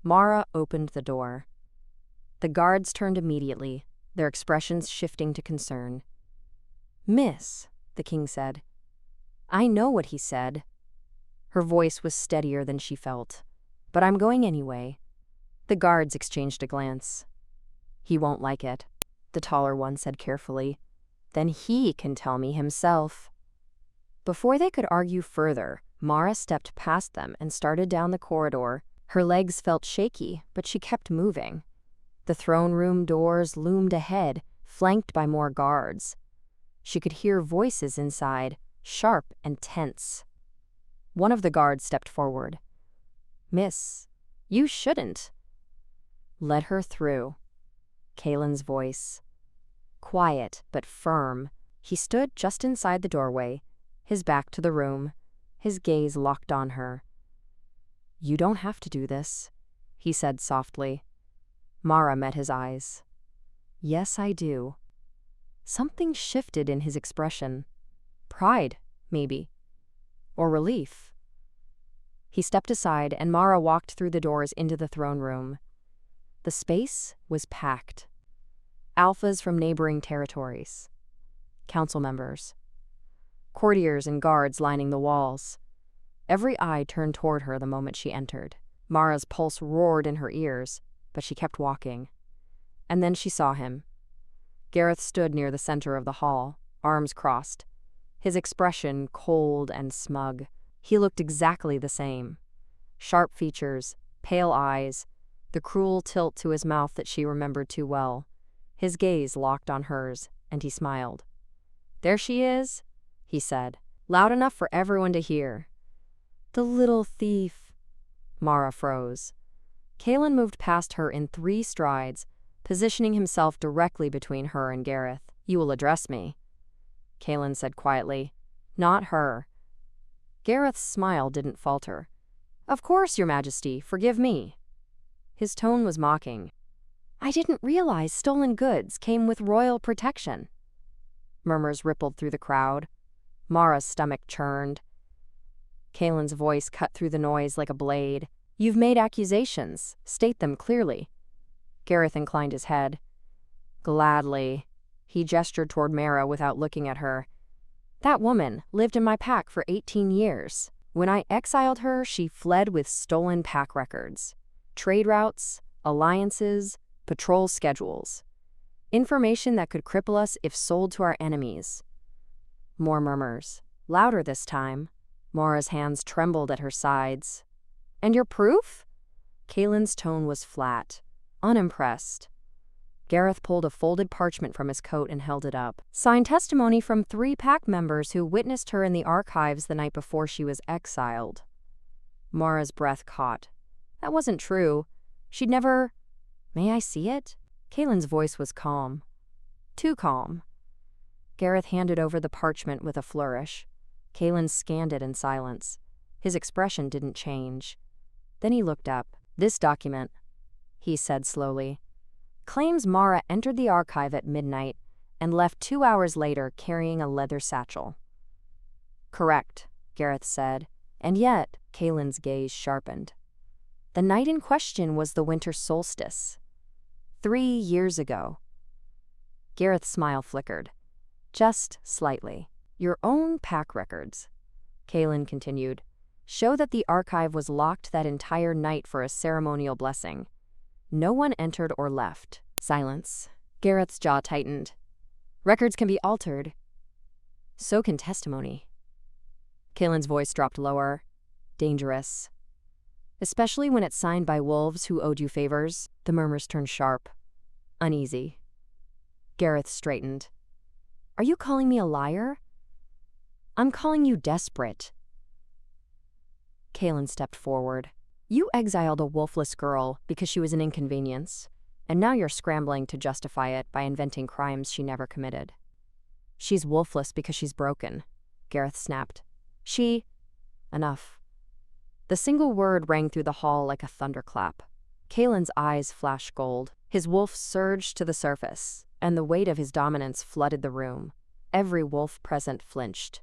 Mara opened the door. The guards turned immediately, their expressions shifting to concern. "Miss," the king said. "I know what he said." Her voice was steadier than she felt. "But I'm going anyway." The guards exchanged a glance. "He won't like it," the taller one said carefully. "Then he can tell me himself." Before they could argue further, Mara stepped past them and started down the corridor. Her legs felt shaky, but she kept moving. The throne room doors loomed ahead, flanked by more guards. She could hear voices inside, sharp and tense. One of the guards stepped forward. "Miss, you shouldn't." "Let her through." Kaylin's voice. Quiet but firm, he stood just inside the doorway, his back to the room, his gaze locked on her. "You don't have to do this," he said softly. Mara met his eyes. "Yes, I do." Something shifted in his expression. Pride, maybe. Or relief. He stepped aside and Mara walked through the doors into the throne room. The space was packed. Alphas from neighboring territories. Council members. Courtiers and guards lining the walls. Every eye turned toward her the moment she entered. Mara's pulse roared in her ears, but she kept walking. And then she saw him. Gareth stood near the center of the hall, arms crossed. His expression cold and smug. He looked exactly the same. Sharp features, pale eyes, the cruel tilt to his mouth that she remembered too well. His gaze locked on hers, and he smiled. "There she is," he said, loud enough for everyone to hear. "The little thief." Mara froze. Kaylin moved past her in 3 strides, positioning himself directly between her and Gareth. "You will address me," Kaylin said quietly. "Not her." Gareth's smile didn't falter. "Of course, Your Majesty, forgive me." His tone was mocking. "I didn't realize stolen goods came with royal protection." Murmurs rippled through the crowd. Mara's stomach churned. Kaylin's voice cut through the noise like a blade. "You've made accusations. State them clearly." Gareth inclined his head. "Gladly." He gestured toward Mara without looking at her. "That woman lived in my pack for 18 years. When I exiled her, she fled with stolen pack records. Trade routes, alliances, patrol schedules. Information that could cripple us if sold to our enemies." More murmurs. Louder this time. Mara's hands trembled at her sides. "And your proof?" Kaylin's tone was flat, unimpressed. Gareth pulled a folded parchment from his coat and held it up. "Signed testimony from 3 pack members who witnessed her in the archives the night before she was exiled." Mara's breath caught. That wasn't true. She'd never... "May I see it?" Kaylin's voice was calm. Too calm. Gareth handed over the parchment with a flourish. Kaylin scanned it in silence. His expression didn't change. Then he looked up. "This document," he said slowly, "claims Mara entered the archive at midnight and left 2 hours later carrying a leather satchel." "Correct," Gareth said, and yet Kaylin's gaze sharpened. "The night in question was the winter solstice. 3 years ago." Gareth's smile flickered. "Just slightly. Your own pack records," Kaylin continued, "show that the archive was locked that entire night for a ceremonial blessing. No one entered or left." Silence. Gareth's jaw tightened. "Records can be altered. So can testimony." Kaylin's voice dropped lower. "Dangerous. Especially when it's signed by wolves who owed you favors." The murmurs turned sharp, uneasy. Gareth straightened. "Are you calling me a liar?" "I'm calling you desperate." Kaylin stepped forward. You exiled a wolfless girl because she was an inconvenience, and now you're scrambling to justify it by inventing crimes she never committed. She's wolfless because she's broken, Gareth snapped. Enough. The single word rang through the hall like a thunderclap. Kalen's eyes flashed gold. His wolf surged to the surface, and the weight of his dominance flooded the room. Every wolf present flinched,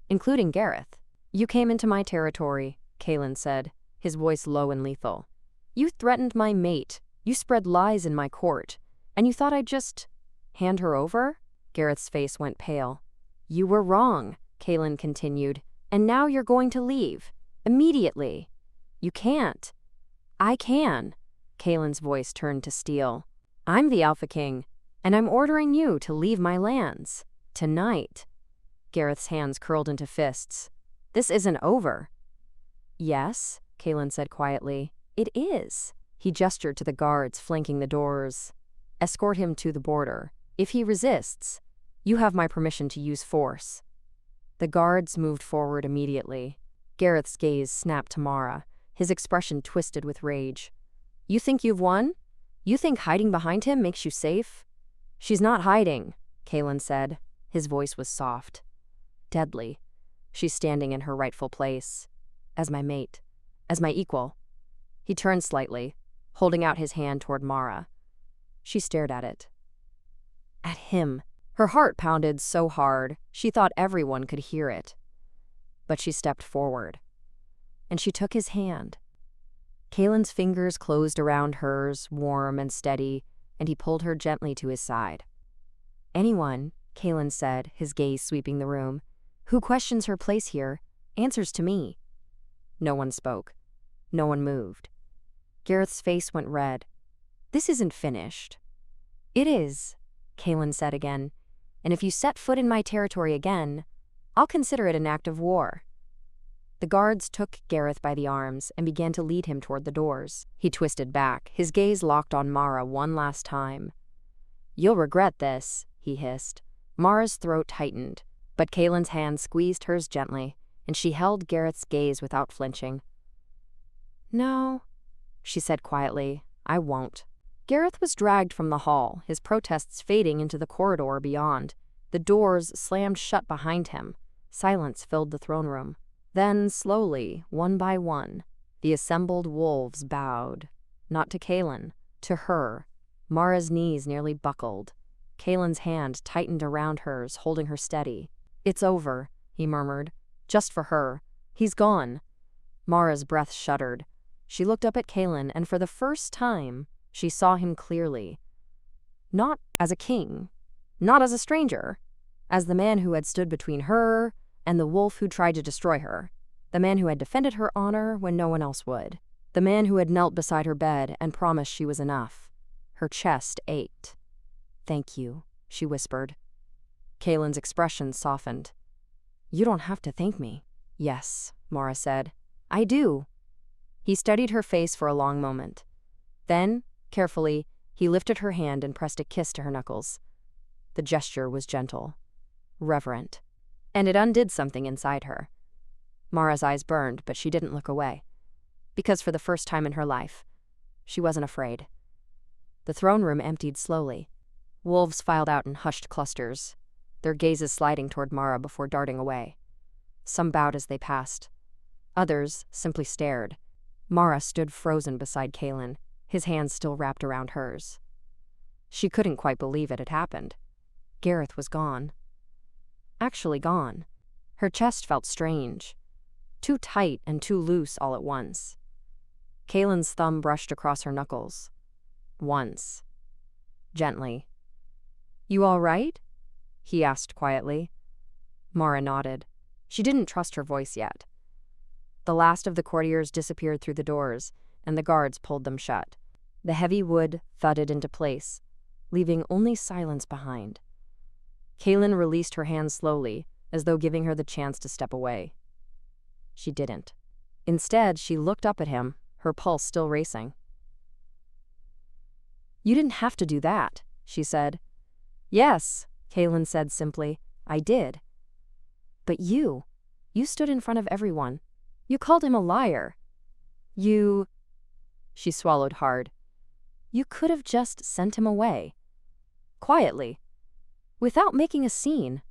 including Gareth. You came into my territory, Kalen said, his voice low and lethal. You threatened my mate, you spread lies in my court, and you thought I'd just hand her over? Gareth's face went pale. You were wrong, Kalen continued, and now you're going to leave. Immediately. You can't. I can. Kalen's voice turned to steel. I'm the Alpha King, and I'm ordering you to leave my lands. Tonight. Gareth's hands curled into fists. This isn't over. Yes, Kalen said quietly. It is. He gestured to the guards flanking the doors. Escort him to the border. If he resists, you have my permission to use force. The guards moved forward immediately. Gareth's gaze snapped to Mara, his expression twisted with rage. You think you've won? You think hiding behind him makes you safe? She's not hiding, Kalen said. His voice was soft. Deadly. She's standing in her rightful place. As my mate. As my equal. He turned slightly, holding out his hand toward Mara. She stared at it. At him. Her heart pounded so hard, she thought everyone could hear it. But she stepped forward, and she took his hand. Kalen's fingers closed around hers, warm and steady, and he pulled her gently to his side. Anyone, Kalen said, his gaze sweeping the room, who questions her place here, answers to me. No one spoke. No one moved. Gareth's face went red. This isn't finished. It is, Kalen said again, and if you set foot in my territory again, I'll consider it an act of war. The guards took Gareth by the arms and began to lead him toward the doors. He twisted back, his gaze locked on Mara one last time. You'll regret this, he hissed. Mara's throat tightened, but Kalen's hand squeezed hers gently, and she held Gareth's gaze without flinching. No, she said quietly, I won't. Gareth was dragged from the hall, his protests fading into the corridor beyond. The doors slammed shut behind him. Silence filled the throne room. Then, slowly, one by one, the assembled wolves bowed. Not to Kalen, to her. Mara's knees nearly buckled. Kalen's hand tightened around hers, holding her steady. It's over, he murmured. Just for her. He's gone. Mara's breath shuddered. She looked up at Kalen, and for the first time, she saw him clearly. Not as a king. Not as a stranger. As the man who had stood between her and the wolf who tried to destroy her. The man who had defended her honor when no one else would. The man who had knelt beside her bed and promised she was enough. Her chest ached. Thank you, she whispered. Kalen's expression softened. You don't have to thank me. Yes, Mara said. I do. He studied her face for a long moment. Then, carefully, he lifted her hand and pressed a kiss to her knuckles. The gesture was gentle, reverent, and it undid something inside her. Mara's eyes burned, but she didn't look away. Because for the first time in her life, she wasn't afraid. The throne room emptied slowly. Wolves filed out in hushed clusters, their gazes sliding toward Mara before darting away. Some bowed as they passed. Others simply stared. Mara stood frozen beside Kalen, his hands still wrapped around hers. She couldn't quite believe it had happened. Gareth was gone. Actually gone. Her chest felt strange. Too tight and too loose all at once. Kalen's thumb brushed across her knuckles. Once. Gently. You all right? He asked quietly. Mara nodded. She didn't trust her voice yet. The last of the courtiers disappeared through the doors, and the guards pulled them shut. The heavy wood thudded into place, leaving only silence behind. Kalen released her hand slowly, as though giving her the chance to step away. She didn't. Instead, she looked up at him, her pulse still racing. You didn't have to do that, she said. Yes, Kalen said simply. I did. But you stood in front of everyone. You called him a liar. You, she swallowed hard. You could have just sent him away. Quietly. Without making a scene.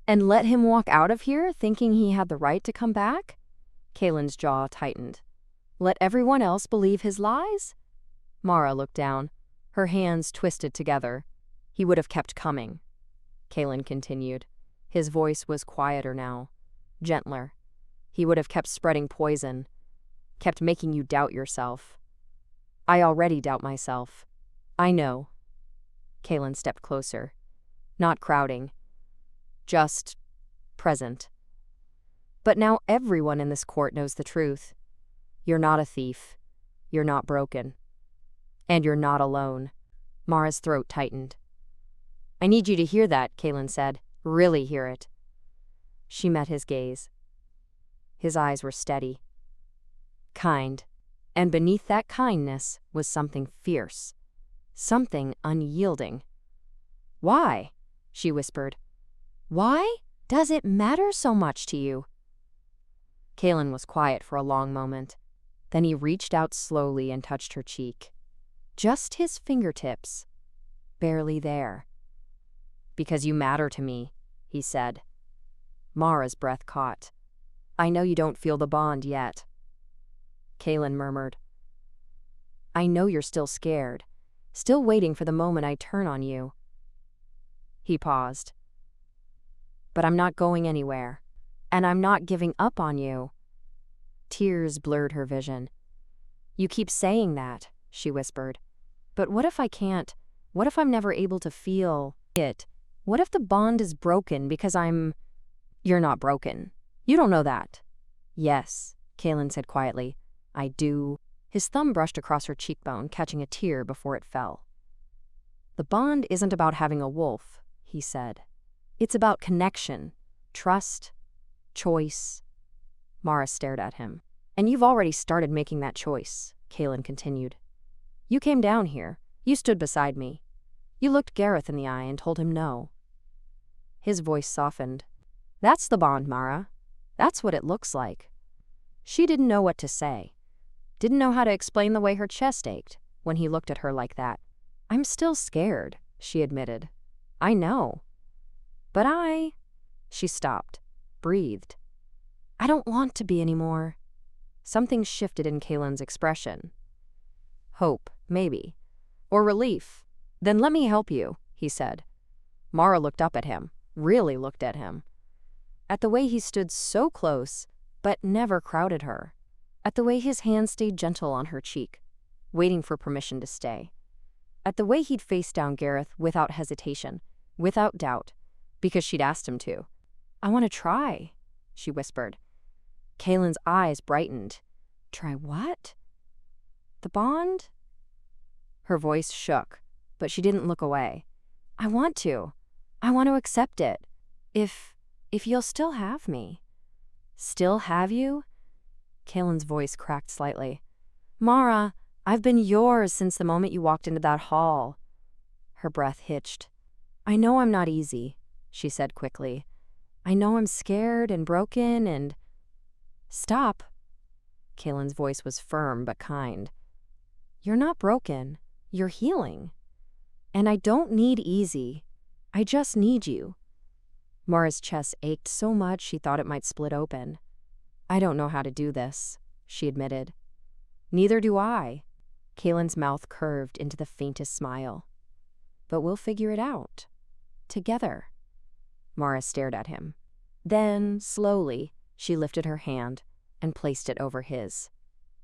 And let him walk out of here thinking he had the right to come back? Kaylin's jaw tightened. Let everyone else believe his lies? Mara looked down, her hands twisted together. He would have kept coming. Kaylin continued. His voice was quieter now, gentler. He would have kept spreading poison, kept making you doubt yourself. I already doubt myself. I know. Kaylin stepped closer, not crowding, just present. But now everyone in this court knows the truth. You're not a thief. You're not broken. And you're not alone. Mara's throat tightened. I need you to hear that, Kaylin said. Really hear it. She met his gaze. His eyes were steady, kind, and beneath that kindness was something fierce, something unyielding. Why? She whispered. Why does it matter so much to you? Kaylin was quiet for a long moment. Then he reached out slowly and touched her cheek. Just his fingertips, barely there. Because you matter to me, he said. Mara's breath caught. I know you don't feel the bond yet. Kaylin murmured. I know you're still scared, still waiting for the moment I turn on you. He paused. But I'm not going anywhere, and I'm not giving up on you. Tears blurred her vision. You keep saying that, she whispered. But what if I can't? What if I'm never able to feel it? What if the bond is broken because I'm... You're not broken. You don't know that. Yes, Kaylin said quietly. I do. His thumb brushed across her cheekbone, catching a tear before it fell. The bond isn't about having a wolf, he said. It's about connection, trust, choice. Mara stared at him. And you've already started making that choice, Kaylin continued. You came down here. You stood beside me. You looked Gareth in the eye and told him no. His voice softened. That's the bond, Mara. That's what it looks like. She didn't know what to say. Didn't know how to explain the way her chest ached when he looked at her like that. I'm still scared, she admitted. I know. But She stopped, breathed. I don't want to be anymore. Something shifted in Kaylin's expression. Hope, maybe. Or relief. Then let me help you, he said. Mara looked up at him, really looked at him. At the way he stood so close, but never crowded her. At the way his hand stayed gentle on her cheek, waiting for permission to stay. At the way he'd face down Gareth without hesitation, without doubt, because she'd asked him to. I want to try, she whispered. Kaylin's eyes brightened. Try what? The bond? Her voice shook, but she didn't look away. I want to. I want to accept it. If you'll still have me. Still have you? Kaylin's voice cracked slightly. Mara, I've been yours since the moment you walked into that hall. Her breath hitched. I know I'm not easy, she said quickly. I know I'm scared and broken and... Stop. Kaylin's voice was firm but kind. You're not broken. You're healing. And I don't need easy. I just need you. Mara's chest ached so much she thought it might split open. I don't know how to do this, she admitted. Neither do I. Kaylin's mouth curved into the faintest smile. But we'll figure it out. Together. Mara stared at him. Then, slowly, she lifted her hand and placed it over his,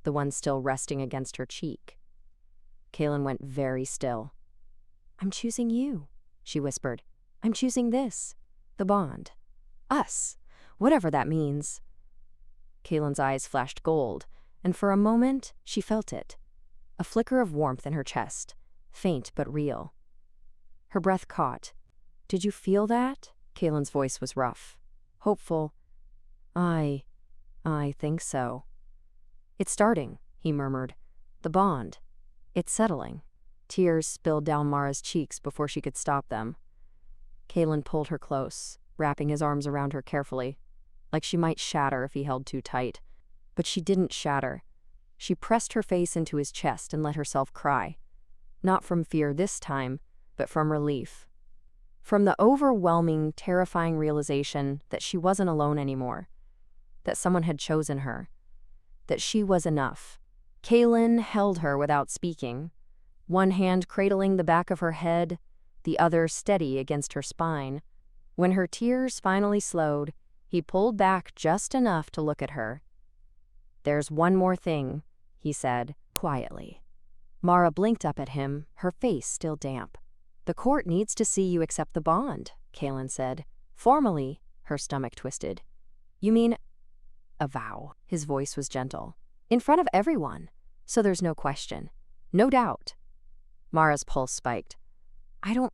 the one still resting against her cheek. Kaylin went very still. I'm choosing you, she whispered. I'm choosing this. The bond. Us. Whatever that means. Kaylin's eyes flashed gold, and for a moment she felt it. A flicker of warmth in her chest, faint but real. Her breath caught. Did you feel that? Kaylin's voice was rough, hopeful. I think so. It's starting, he murmured. The bond. It's settling. Tears spilled down Mara's cheeks before she could stop them. Kaylin pulled her close, wrapping his arms around her carefully, like she might shatter if he held too tight. But she didn't shatter. She pressed her face into his chest and let herself cry. Not from fear this time, but from relief. From the overwhelming, terrifying realization that she wasn't alone anymore. That someone had chosen her. That she was enough. Kaylin held her without speaking, one hand cradling the back of her head, the other steady against her spine. When her tears finally slowed, he pulled back just enough to look at her. "There's one more thing," he said, quietly. Mara blinked up at him, her face still damp. "The court needs to see you accept the bond," Kaylin said. "Formally," her stomach twisted. "You mean a vow?" His voice was gentle. "In front of everyone, so there's no question. No doubt." Mara's pulse spiked. I don't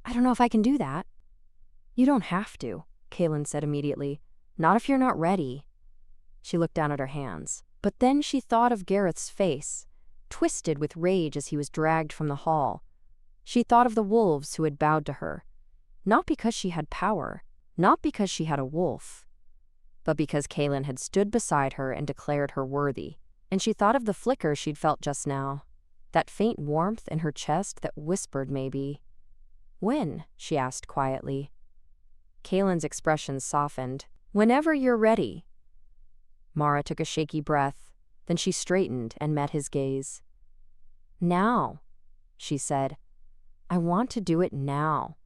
know if I can do that." "You don't have to," Kaylin said immediately. "Not if you're not ready." She looked down at her hands. But then she thought of Gareth's face, twisted with rage as he was dragged from the hall. She thought of the wolves who had bowed to her, not because she had power, not because she had a wolf, but because Kaylin had stood beside her and declared her worthy. And she thought of the flicker she'd felt just now, that faint warmth in her chest that whispered maybe. "When?" she asked quietly. Kaylin's expression softened. "Whenever you're ready." Mara took a shaky breath, then she straightened and met his gaze. "Now," she said. "I want to do it now."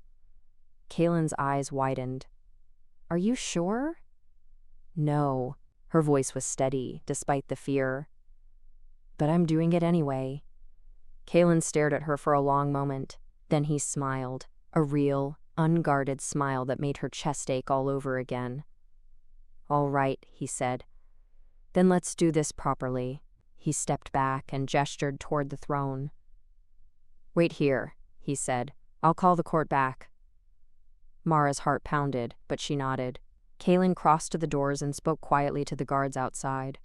Kaylin's eyes widened. "Are you sure?" "No." Her voice was steady, despite the fear. "But I'm doing it anyway." Kaylin stared at her for a long moment. Then he smiled, a real, unguarded smile that made her chest ache all over again. "All right," he said. "Then let's do this properly." He stepped back and gestured toward the throne. "Wait here," he said. "I'll call the court back." Mara's heart pounded, but she nodded. Kaylin crossed to the doors and spoke quietly to the guards outside.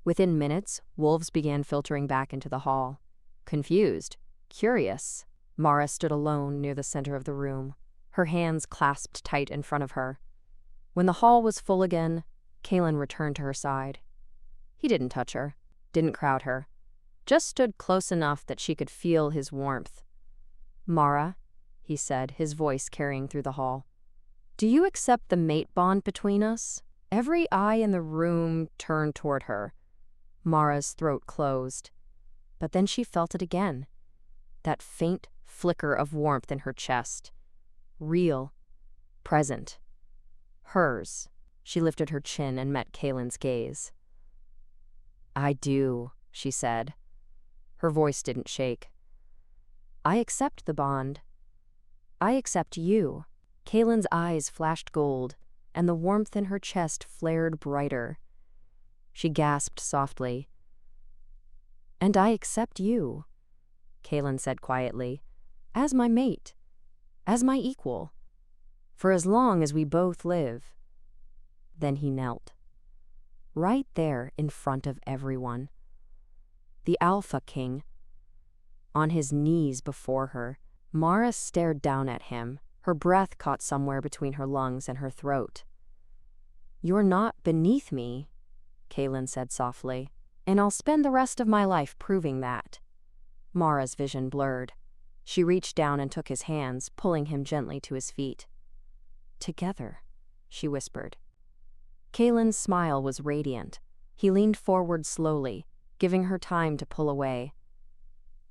Within minutes, wolves began filtering back into the hall. Confused, curious, Mara stood alone near the center of the room, her hands clasped tight in front of her. When the hall was full again, Kaylin returned to her side. He didn't touch her, didn't crowd her, just stood close enough that she could feel his warmth. "Mara," he said, his voice carrying through the hall, "do you accept the mate bond between us?" Every eye in the room turned toward her. Mara's throat closed. But then she felt it again. That faint flicker of warmth in her chest. Real. Present. Hers. She lifted her chin and met Kaylin's gaze. "I do," she said. Her voice didn't shake. "I accept the bond. I accept you." Kaylin's eyes flashed gold, and the warmth in her chest flared brighter. She gasped softly. "And I accept you," Kaylin said quietly, "as my mate, as my equal, for as long as we both live." Then he knelt. Right there in front of everyone. The Alpha King. On his knees before her, Mara stared down at him, her breath caught somewhere between her lungs and her throat. "You're not beneath me," Kaylin said softly, "and I'll spend the rest of my life proving that." Mara's vision blurred. She reached down and took his hands, pulling him gently to his feet. "Together," she whispered. Kaylin's smile was radiant. He leaned forward slowly, giving her time to pull away.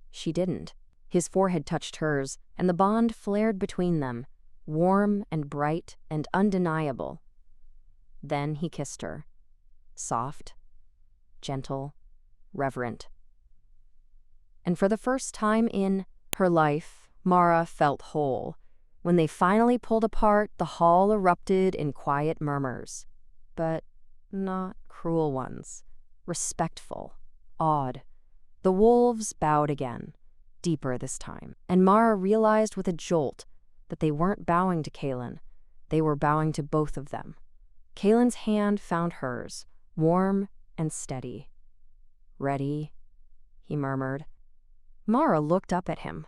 She didn't. His forehead touched hers, and the bond flared between them, warm and bright and undeniable. Then he kissed her. Soft, gentle, reverent. And for the first time in her life, Mara felt whole. When they finally pulled apart, the hall erupted in quiet murmurs. But not cruel ones. Respectful, awed. The wolves bowed again, deeper this time. And Mara realized with a jolt that they weren't bowing to Kaylin. They were bowing to both of them. Kaylin's hand found hers, warm and steady. "Ready?" he murmured. Mara looked up at him,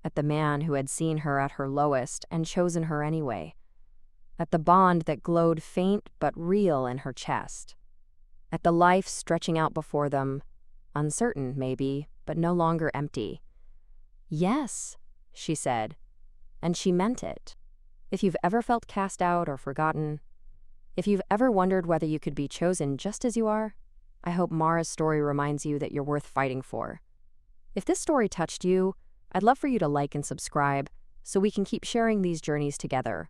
at the man who had seen her at her lowest and chosen her anyway, at the bond that glowed faint but real in her chest, at the life stretching out before them, Uncertain, maybe, but no longer empty. "Yes," she said, and she meant it. If you've ever felt cast out or forgotten, if you've ever wondered whether you could be chosen just as you are, I hope Mara's story reminds you that you're worth fighting for. If this story touched you, I'd love for you to like and subscribe so we can keep sharing these journeys together.